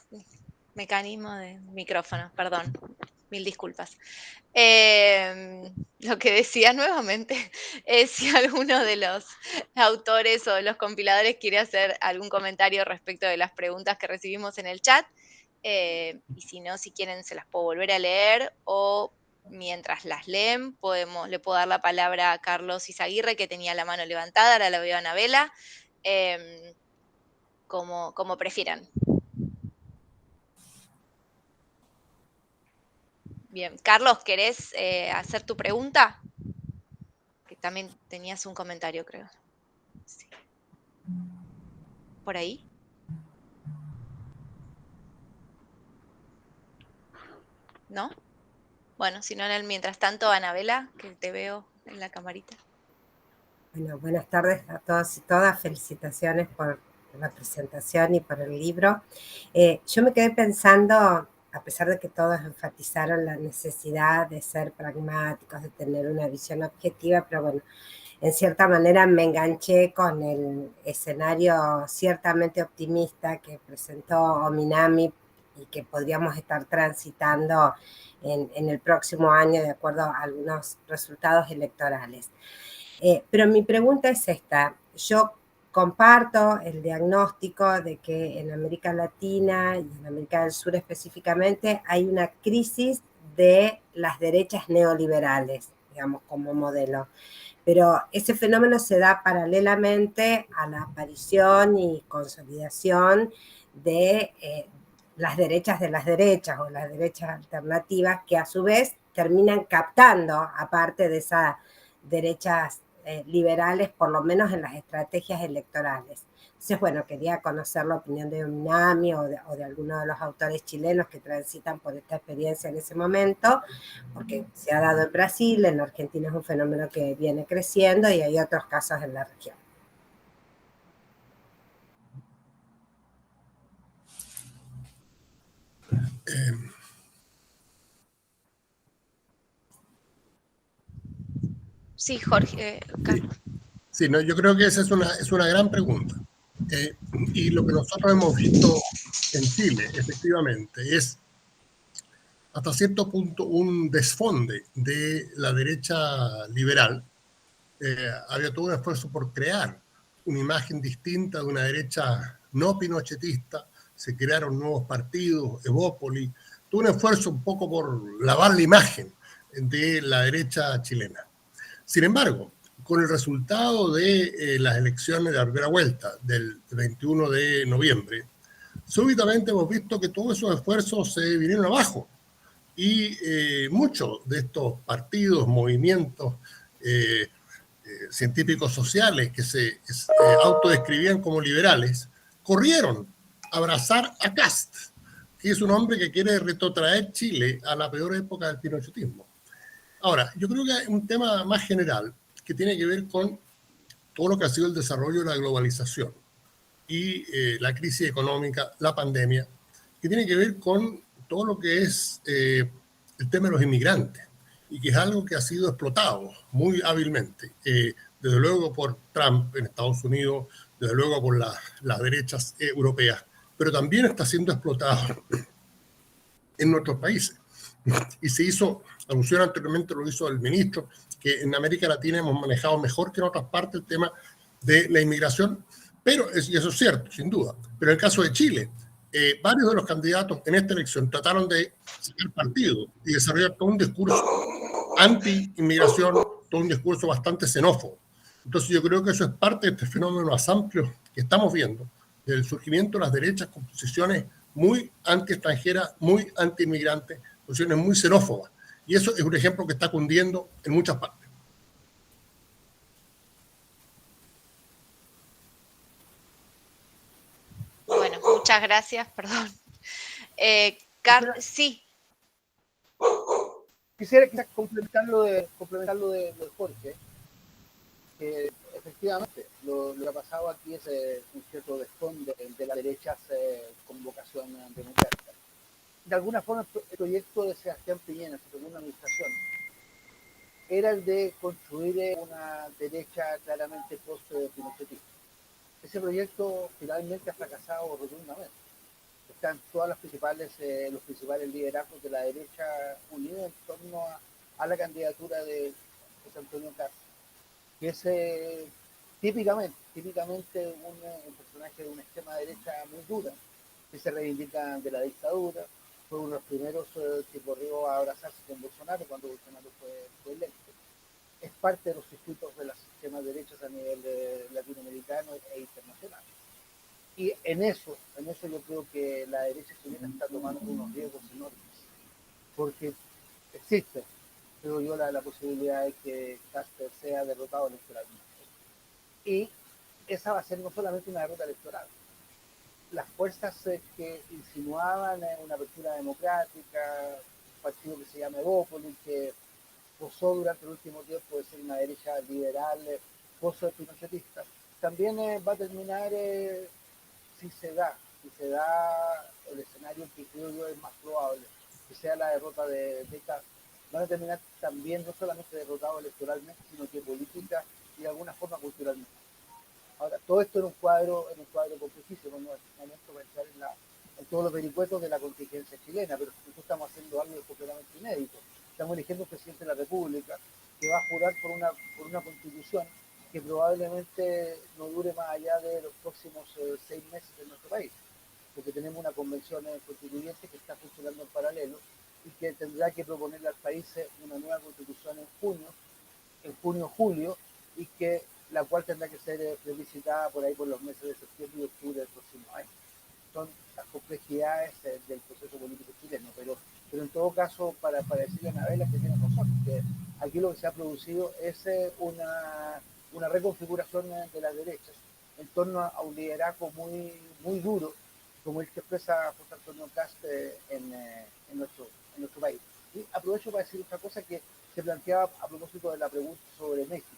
mecanismos de micrófono, perdón, mil disculpas. Lo que decía nuevamente es si alguno de los autores o de los compiladores quiere hacer algún comentario respecto de las preguntas que recibimos en el chat, y si no, si quieren se las puedo volver a leer, o mientras las leen le puedo dar la palabra a Carlos Izaguirre, que tenía la mano levantada, ahora la veo a Anabela, como prefieran. Bien, Carlos, ¿querés hacer tu pregunta? Que también tenías un comentario, creo. Sí. ¿Por ahí? ¿No? Bueno, si no, mientras tanto, Anabela, que te veo en la camarita. Bueno, buenas tardes a todos y todas. Felicitaciones por la presentación y por el libro. Yo me quedé pensando, a pesar de que todos enfatizaron la necesidad de ser pragmáticos, de tener una visión objetiva, pero bueno, en cierta manera me enganché con el escenario ciertamente optimista que presentó Ominami y que podríamos estar transitando en el próximo año de acuerdo a algunos resultados electorales. Pero mi pregunta es esta. Yo comparto el diagnóstico de que en América Latina y en América del Sur específicamente hay una crisis de las derechas neoliberales, digamos, como modelo. Pero ese fenómeno se da paralelamente a la aparición y consolidación de las derechas o las derechas alternativas que a su vez terminan captando, aparte de esas derechas liberales, por lo menos en las estrategias electorales. Entonces, bueno, quería conocer la opinión de Ominami o de alguno de los autores chilenos que transitan por esta experiencia en ese momento, porque se ha dado en Brasil, en Argentina es un fenómeno que viene creciendo y hay otros casos en la región. Sí, Jorge, Carlos. Sí, no, yo creo que esa es una gran pregunta. Y lo que nosotros hemos visto en Chile, efectivamente, es hasta cierto punto un desfonde de la derecha liberal. Había todo un esfuerzo por crear una imagen distinta de una derecha no pinochetista, se crearon nuevos partidos, Evópoli, todo un esfuerzo un poco por lavar la imagen de la derecha chilena. Sin embargo, con el resultado de las elecciones de la primera vuelta del 21 de noviembre, súbitamente hemos visto que todos esos esfuerzos se vinieron abajo y muchos de estos partidos, movimientos científicos sociales que se autodescribían como liberales, corrieron a abrazar a Kast, que es un hombre que quiere retrotraer Chile a la peor época del pinochetismo. Ahora, yo creo que hay un tema más general que tiene que ver con todo lo que ha sido el desarrollo de la globalización y la crisis económica, la pandemia, que tiene que ver con todo lo que es el tema de los inmigrantes y que es algo que ha sido explotado muy hábilmente, desde luego por Trump en Estados Unidos, desde luego por las derechas europeas, pero también está siendo explotado en nuestros países. Y se hizo, alusión anteriormente lo hizo el ministro, que en América Latina hemos manejado mejor que en otras partes el tema de la inmigración, pero, y eso es cierto, sin duda, pero en el caso de Chile, varios de los candidatos en esta elección trataron de sacar partido y desarrollar todo un discurso anti-inmigración, todo un discurso bastante xenófobo. Entonces yo creo que eso es parte de este fenómeno más amplio que estamos viendo, del surgimiento de las derechas con posiciones muy anti-extranjeras, muy anti-inmigrantes, posiciones muy xenófobas. Y eso es un ejemplo que está cundiendo en muchas partes. Bueno, muchas gracias, perdón. Sí. Quisiera complementar lo de Jorge. Efectivamente, lo que ha pasado aquí es un cierto desfonde de las derechas con vocación democrática. De alguna forma, el proyecto de Sebastián Piñera, su segunda administración, era el de construir una derecha claramente post-pinochetista. Ese proyecto finalmente ha fracasado rotundamente. Están todas los principales liderazgos de la derecha unidos en torno a la candidatura de José Antonio Cast, que es típicamente un personaje de una extrema derecha muy dura, que se reivindica de la dictadura. Fue uno de los primeros que corrió a abrazarse con Bolsonaro cuando Bolsonaro fue electo. Es parte de los circuitos de las extremas derechas a nivel latinoamericano e internacional. Y en eso yo creo que la derecha chilena está tomando unos riesgos enormes, porque existe, creo yo, la posibilidad de que Casper sea derrotado electoralmente. Y esa va a ser no solamente una derrota electoral. Las fuerzas que insinuaban una apertura democrática, un partido que se llama Evópolis, que posó durante el último tiempo de ser una derecha liberal, post-pinochetista, también va a terminar, si se da el escenario que creo yo es más probable, que sea la derrota de Cast, van a terminar también no solamente derrotados electoralmente, sino que política y de alguna forma culturalmente. Ahora, todo esto en un cuadro complejísimo, no es momento de pensar en todos los vericuetos de la contingencia chilena, pero nosotros estamos haciendo algo completamente inédito. Estamos eligiendo un presidente de la República que va a jurar por una constitución que probablemente no dure más allá de los próximos 6 meses en nuestro país, porque tenemos una convención constituyente que está funcionando en paralelo y que tendrá que proponerle al país una nueva constitución en junio, y que la cual tendrá que ser plebiscitada por ahí por los meses de septiembre y octubre del próximo año. Son las complejidades del proceso político chileno, pero en todo caso, para decirle a Anabela que tiene razón, que aquí lo que se ha producido es una reconfiguración de las derechas en torno a un liderazgo muy, muy duro, como el que expresa José Antonio Cast en nuestro país. Y aprovecho para decir otra cosa que se planteaba a propósito de la pregunta sobre México.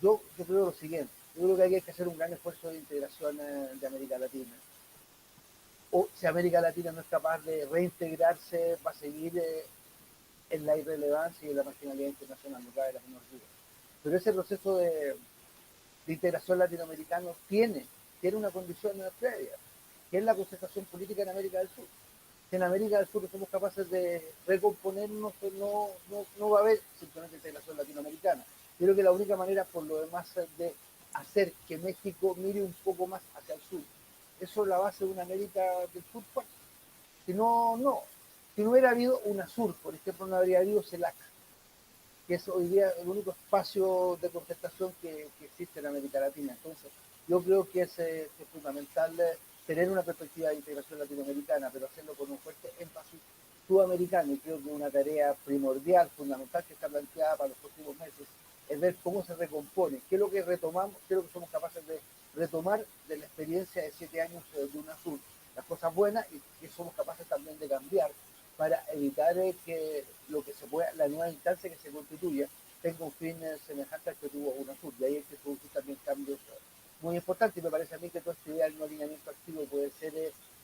Yo creo lo siguiente, yo creo que hay que hacer un gran esfuerzo de integración de América Latina. O si América Latina no es capaz de reintegrarse, va a seguir en la irrelevancia y en la marginalidad internacional, no cabe la menor duda. Pero ese proceso de integración latinoamericano tiene una condición previa, que es la concertación política en América del Sur. Si en América del Sur no somos capaces de recomponernos, pues no va a haber simplemente integración latinoamericana. Creo que la única manera, por lo demás, de hacer que México mire un poco más hacia el sur, eso es la base de una América del Sur fuerte. Si no hubiera habido UNASUR, por ejemplo, no habría habido CELAC, que es hoy día el único espacio de concertación que existe en América Latina. Entonces, yo creo que es fundamental tener una perspectiva de integración latinoamericana, pero hacerlo con un fuerte énfasis sudamericano, y creo que una tarea primordial, fundamental, que está planteada para los próximos meses, es ver cómo se recompone, qué es lo que retomamos, qué es lo que somos capaces de retomar de la experiencia de 7 años de UNASUR, las cosas buenas, y que somos capaces también de cambiar para evitar que lo que se pueda, la nueva instancia que se constituya tenga un fin semejante al que tuvo UNASUR, y ahí hay que producir también cambios muy importantes, y me parece a mí que todo este idea del no alineamiento activo puede ser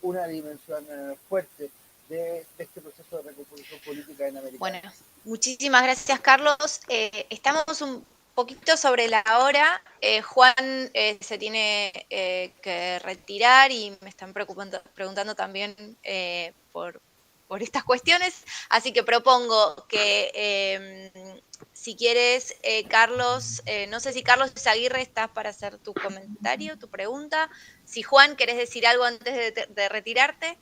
una dimensión fuerte de este proceso de recomposición política en América. Bueno, muchísimas gracias, Carlos. Estamos un poquito sobre la hora. Juan se tiene que retirar y me están preguntando también por estas cuestiones, así que propongo que si quieres, Carlos, no sé si Carlos Aguirre estás para hacer tu comentario, tu pregunta. Si Juan, ¿querés decir algo antes de retirarte?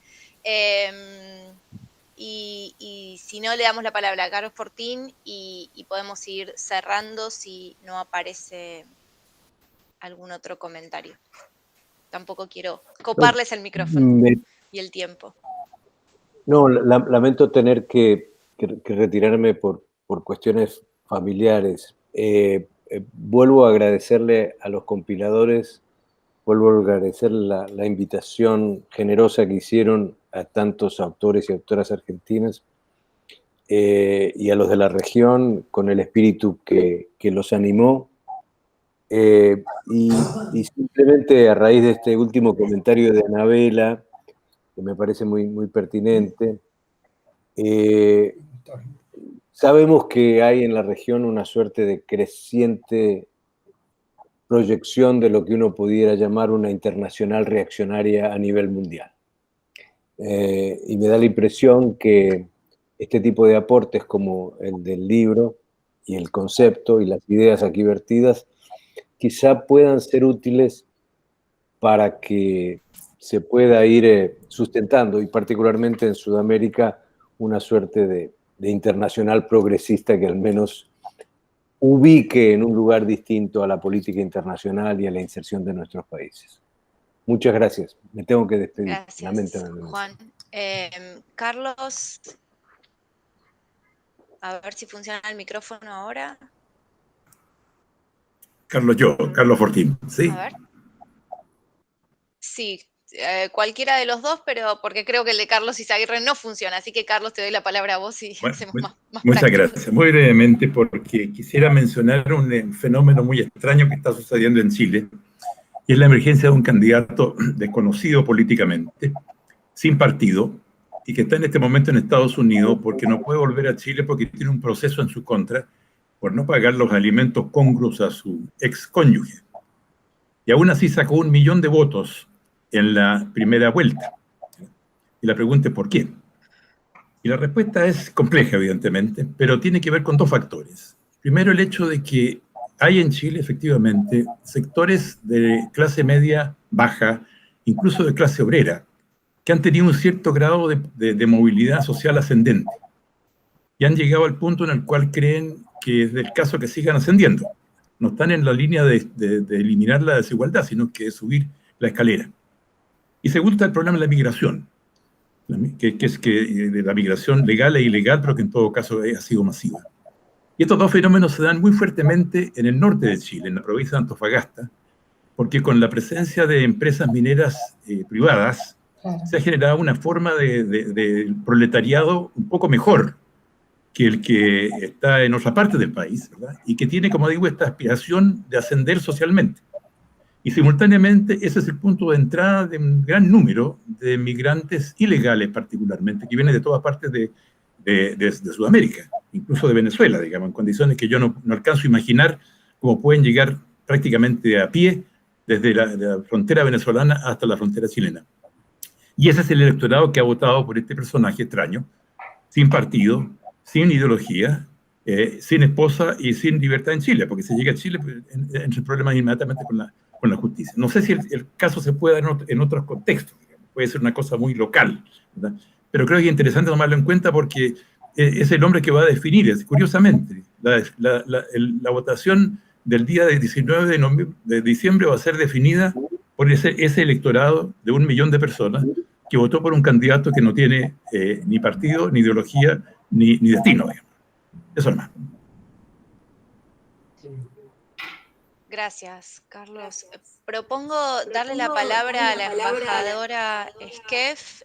Y si no, le damos la palabra a Carlos Fortín y podemos ir cerrando si no aparece algún otro comentario. Tampoco quiero coparles el micrófono y el tiempo. No, lamento tener que retirarme por cuestiones familiares. Vuelvo a agradecerle a los compiladores, vuelvo a agradecer la invitación generosa que hicieron a tantos autores y autoras argentinas y a los de la región con el espíritu que los animó. Y simplemente a raíz de este último comentario de Anabela, que me parece muy, muy pertinente, Sabemos que hay en la región una suerte de creciente proyección de lo que uno pudiera llamar una internacional reaccionaria a nivel mundial. Y me da la impresión que este tipo de aportes como el del libro y el concepto y las ideas aquí vertidas quizá puedan ser útiles para que se pueda ir sustentando, y particularmente en Sudamérica, una suerte de internacional progresista que al menos ubique en un lugar distinto a la política internacional y a la inserción de nuestros países. Muchas gracias. Me tengo que despedir. Gracias, Lamentablemente. Juan. Carlos, a ver si funciona el micrófono ahora. Carlos Fortín, ¿sí? A ver. Sí, cualquiera de los dos, pero porque creo que el de Carlos Izaguirre no funciona. Así que, Carlos, te doy la palabra a vos y hacemos más Muchas práctico. gracias. Muy brevemente, porque quisiera mencionar un fenómeno muy extraño que está sucediendo en Chile, y es la emergencia de un candidato desconocido políticamente, sin partido, y que está en este momento en Estados Unidos porque no puede volver a Chile porque tiene un proceso en su contra por no pagar los alimentos congruos a su ex cónyuge. Y aún así sacó 1 millón de votos en la primera vuelta. Y la pregunta es ¿por qué? Y la respuesta es compleja, evidentemente, pero tiene que ver con 2 factores. Primero, el hecho de que hay en Chile, efectivamente, sectores de clase media baja, incluso de clase obrera, que han tenido un cierto grado de movilidad social ascendente y han llegado al punto en el cual creen que es del caso que sigan ascendiendo. No están en la línea de eliminar la desigualdad, sino que de subir la escalera. Y segundo, está el problema de la migración, que es de la migración legal e ilegal, pero que en todo caso ha sido masiva. Y estos 2 fenómenos se dan muy fuertemente en el norte de Chile, en la provincia de Antofagasta, porque con la presencia de empresas mineras privadas, se ha generado una forma de proletariado un poco mejor que el que está en otra parte del país, ¿verdad? Y que tiene, como digo, esta aspiración de ascender socialmente. Y simultáneamente ese es el punto de entrada de un gran número de migrantes ilegales particularmente, que vienen de todas partes de Sudamérica, incluso de Venezuela, digamos, en condiciones que yo no alcanzo a imaginar cómo pueden llegar prácticamente a pie desde la frontera venezolana hasta la frontera chilena. Y ese es el electorado que ha votado por este personaje extraño, sin partido, sin ideología, sin esposa y sin libertad en Chile, porque si llega a Chile pues, entra problemas inmediatamente con la justicia. No sé si el caso se puede dar en otros contextos, digamos. Puede ser una cosa muy local, ¿verdad? Pero creo que es interesante tomarlo en cuenta porque es el hombre que va a definir, curiosamente, la votación del día de 19 de diciembre va a ser definida por ese electorado de 1 millón de personas que votó por un candidato que no tiene ni partido, ni ideología, ni destino, digamos. Eso nomás. Gracias, Carlos. Propongo darle la palabra a la embajadora Skef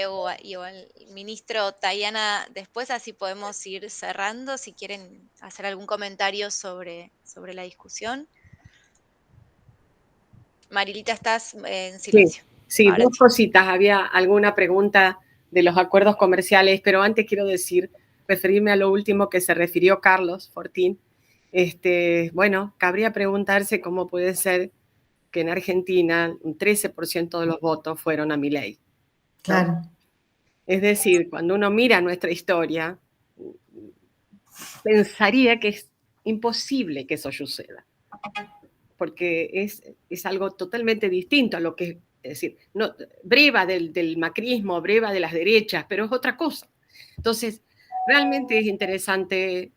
o al ministro Tayana después, así podemos ir cerrando, si quieren hacer algún comentario sobre la discusión. Marilita, estás en silencio. Sí, Ahora 2 cositas. Había alguna pregunta de los acuerdos comerciales, pero antes quiero referirme a lo último que se refirió Carlos Fortín. Bueno, cabría preguntarse cómo puede ser que en Argentina un 13% de los votos fueron a Milei, ¿no? Claro. Es decir, cuando uno mira nuestra historia, pensaría que es imposible que eso suceda, porque es algo totalmente distinto a lo que es decir, no, breva del macrismo, breva de las derechas, pero es otra cosa. Entonces, realmente es interesante,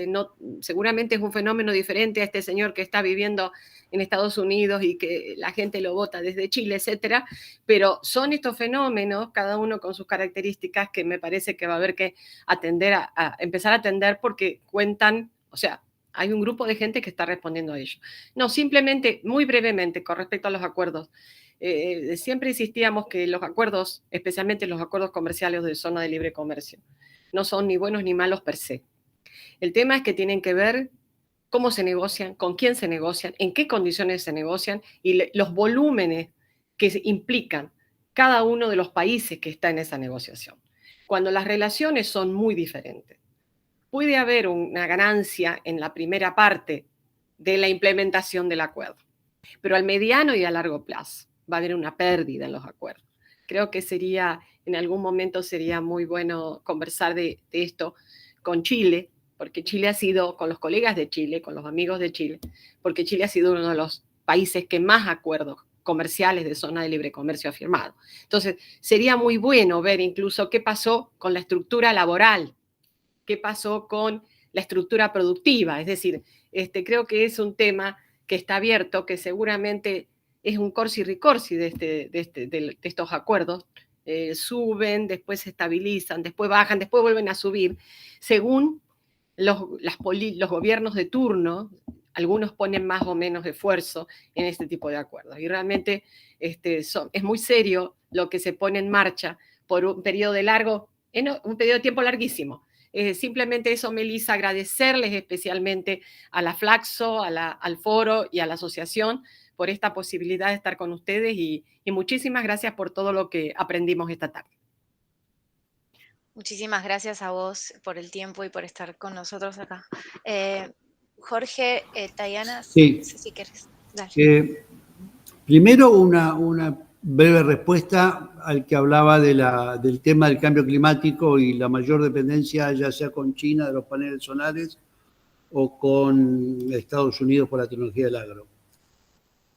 no, seguramente es un fenómeno diferente a este señor que está viviendo en Estados Unidos y que la gente lo vota desde Chile, etcétera, pero son estos fenómenos, cada uno con sus características, que me parece que va a haber que empezar a atender porque cuentan, o sea, hay un grupo de gente que está respondiendo a ello. No, simplemente, muy brevemente, con respecto a los acuerdos, siempre insistíamos que los acuerdos, especialmente los acuerdos comerciales de zona de libre comercio, no son ni buenos ni malos per se. El tema es que tienen que ver cómo se negocian, con quién se negocian, en qué condiciones se negocian y los volúmenes que implican cada uno de los países que está en esa negociación. Cuando las relaciones son muy diferentes, puede haber una ganancia en la primera parte de la implementación del acuerdo, pero al mediano y a largo plazo va a haber una pérdida en los acuerdos. Creo que en algún momento sería muy bueno conversar de esto con Chile, porque Chile ha sido, con los colegas de Chile, con los amigos de Chile, porque Chile ha sido uno de los países que más acuerdos comerciales de zona de libre comercio ha firmado. Entonces, sería muy bueno ver incluso qué pasó con la estructura laboral, qué pasó con la estructura productiva. Es decir, creo que es un tema que está abierto, que seguramente es un corsi ricorsi de estos acuerdos. Suben, después se estabilizan, después bajan, después vuelven a subir, según los gobiernos de turno. Algunos ponen más o menos esfuerzo en este tipo de acuerdos. Y realmente es muy serio lo que se pone en marcha por un periodo un periodo de tiempo larguísimo. Simplemente eso, Melissa, agradecerles especialmente a la Flaxo, al foro y a la asociación por esta posibilidad de estar con ustedes y muchísimas gracias por todo lo que aprendimos esta tarde. Muchísimas gracias a vos por el tiempo y por estar con nosotros acá. Jorge, Tayana, sí. No sé si querés. Dale. Primero, una breve respuesta al que hablaba del tema del cambio climático y la mayor dependencia, ya sea con China de los paneles solares o con Estados Unidos por la tecnología del agro.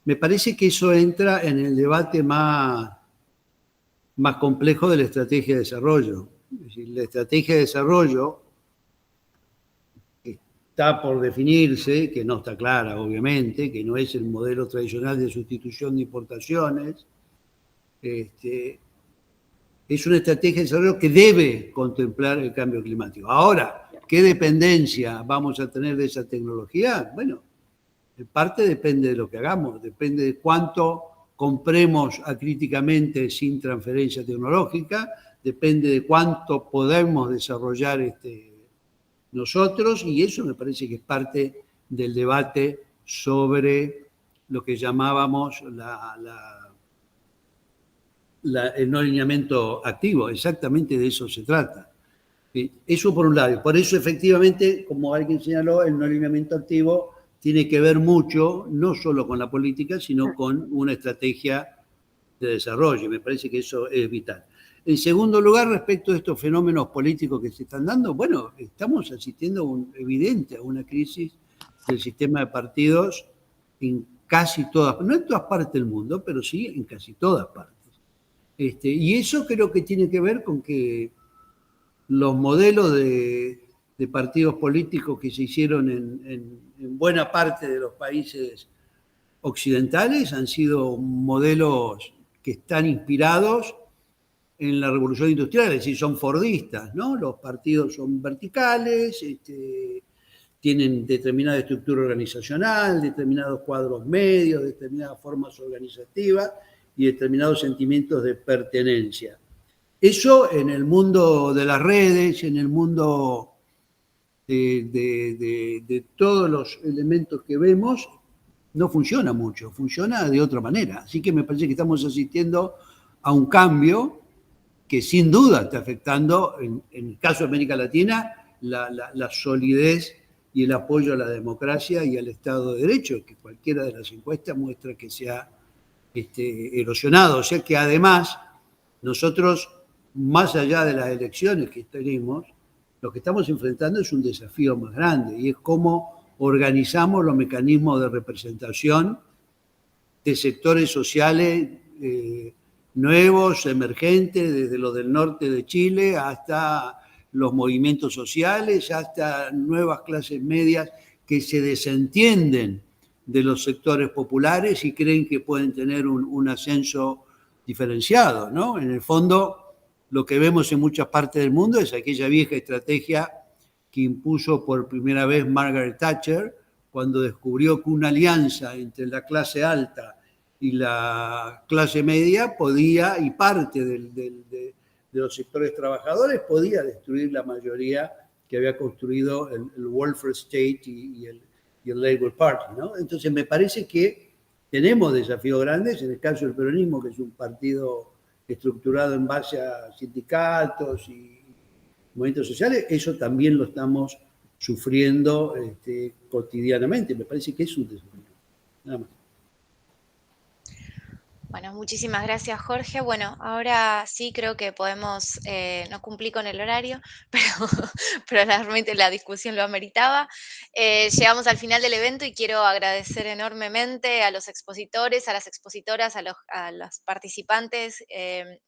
Me parece que eso entra en el debate más complejo de la estrategia de desarrollo. Es decir, la estrategia de desarrollo está por definirse, que no está clara, obviamente, que no es el modelo tradicional de sustitución de importaciones. Es una estrategia de desarrollo que debe contemplar el cambio climático. Ahora, ¿qué dependencia vamos a tener de esa tecnología? Bueno, en parte depende de lo que hagamos, depende de cuánto compremos acríticamente sin transferencia tecnológica, depende de cuánto podemos desarrollar nosotros, y eso me parece que es parte del debate sobre lo que llamábamos el no alineamiento activo. Exactamente de eso se trata. Eso por un lado. Por eso, efectivamente, como alguien señaló, el no alineamiento activo tiene que ver mucho, no solo con la política, sino con una estrategia de desarrollo. Me parece que eso es vital. En segundo lugar, respecto a estos fenómenos políticos que se están dando, bueno, estamos asistiendo evidente a una crisis del sistema de partidos en casi todas, no en todas partes del mundo, pero sí en casi todas partes. Y eso creo que tiene que ver con que los modelos de partidos políticos que se hicieron en buena parte de los países occidentales han sido modelos que están inspirados en la revolución industrial, es decir, son fordistas, ¿no? Los partidos son verticales, tienen determinada estructura organizacional, determinados cuadros medios, determinadas formas organizativas y determinados sentimientos de pertenencia. Eso en el mundo de las redes, en el mundo de todos los elementos que vemos, no funciona mucho, funciona de otra manera. Así que me parece que estamos asistiendo a un cambio que sin duda está afectando, en el caso de América Latina, la solidez y el apoyo a la democracia y al Estado de Derecho, que cualquiera de las encuestas muestra que se ha erosionado. O sea que además nosotros, más allá de las elecciones que tenemos, lo que estamos enfrentando es un desafío más grande, y es cómo organizamos los mecanismos de representación de sectores sociales nuevos, emergentes, desde los del norte de Chile hasta los movimientos sociales, hasta nuevas clases medias que se desentienden de los sectores populares y creen que pueden tener un ascenso diferenciado, ¿no? En el fondo, lo que vemos en muchas partes del mundo es aquella vieja estrategia que impuso por primera vez Margaret Thatcher cuando descubrió que una alianza entre la clase alta y la clase media podía, y parte de los sectores trabajadores, podía destruir la mayoría que había construido el welfare state y el Labour Party, ¿no? Entonces me parece que tenemos desafíos grandes, en el caso del peronismo, que es un partido estructurado en base a sindicatos y movimientos sociales, eso también lo estamos sufriendo cotidianamente. Me parece que es un desafío. Nada más. Bueno, muchísimas gracias, Jorge. Bueno, ahora sí creo que podemos, no cumplí con el horario, pero realmente la discusión lo ameritaba. Llegamos al final del evento y quiero agradecer enormemente a los expositores, a las expositoras, a los participantes.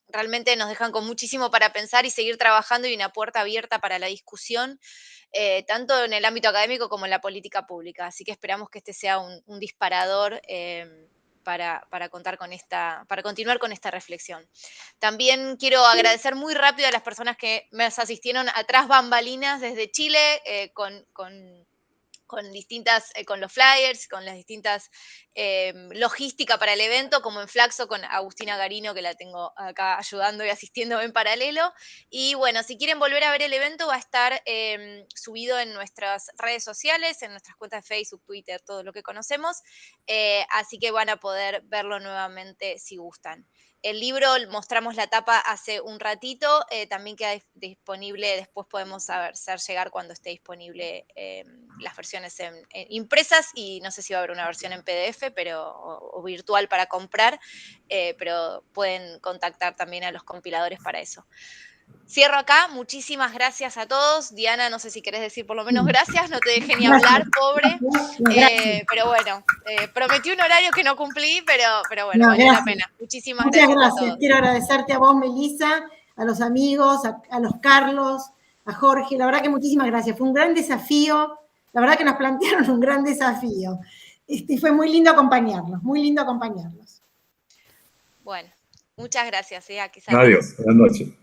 Realmente nos dejan con muchísimo para pensar y seguir trabajando y una puerta abierta para la discusión, tanto en el ámbito académico como en la política pública. Así que esperamos que este sea un disparador para continuar con esta reflexión. También quiero agradecer muy rápido a las personas que me asistieron atrás bambalinas desde Chile, con los flyers, con las distintas logística para el evento, como en Flaxo con Agustina Garino, que la tengo acá ayudando y asistiendo en paralelo. Y bueno, si quieren volver a ver el evento, va a estar subido en nuestras redes sociales, en nuestras cuentas de Facebook, Twitter, todo lo que conocemos, así que van a poder verlo nuevamente si gustan. El libro, mostramos la tapa hace un ratito, también queda disponible, después podemos hacer llegar cuando esté disponible las versiones impresas, y no sé si va a haber una versión en PDF o virtual para comprar, pero pueden contactar también a los compiladores para eso. Cierro acá, muchísimas gracias a todos. Diana, no sé si querés decir por lo menos gracias, no te dejé ni hablar, pobre. Pero bueno, prometí un horario que no cumplí, pero bueno, valió la pena. Muchísimas gracias. Muchas gracias. A todos. Quiero agradecerte a vos, Melissa, a los amigos, a los Carlos, a Jorge. La verdad que muchísimas gracias. Fue un gran desafío. La verdad que nos plantearon un gran desafío. Fue muy lindo acompañarlos, muy lindo acompañarlos. Bueno, muchas gracias. Adiós, buenas noches.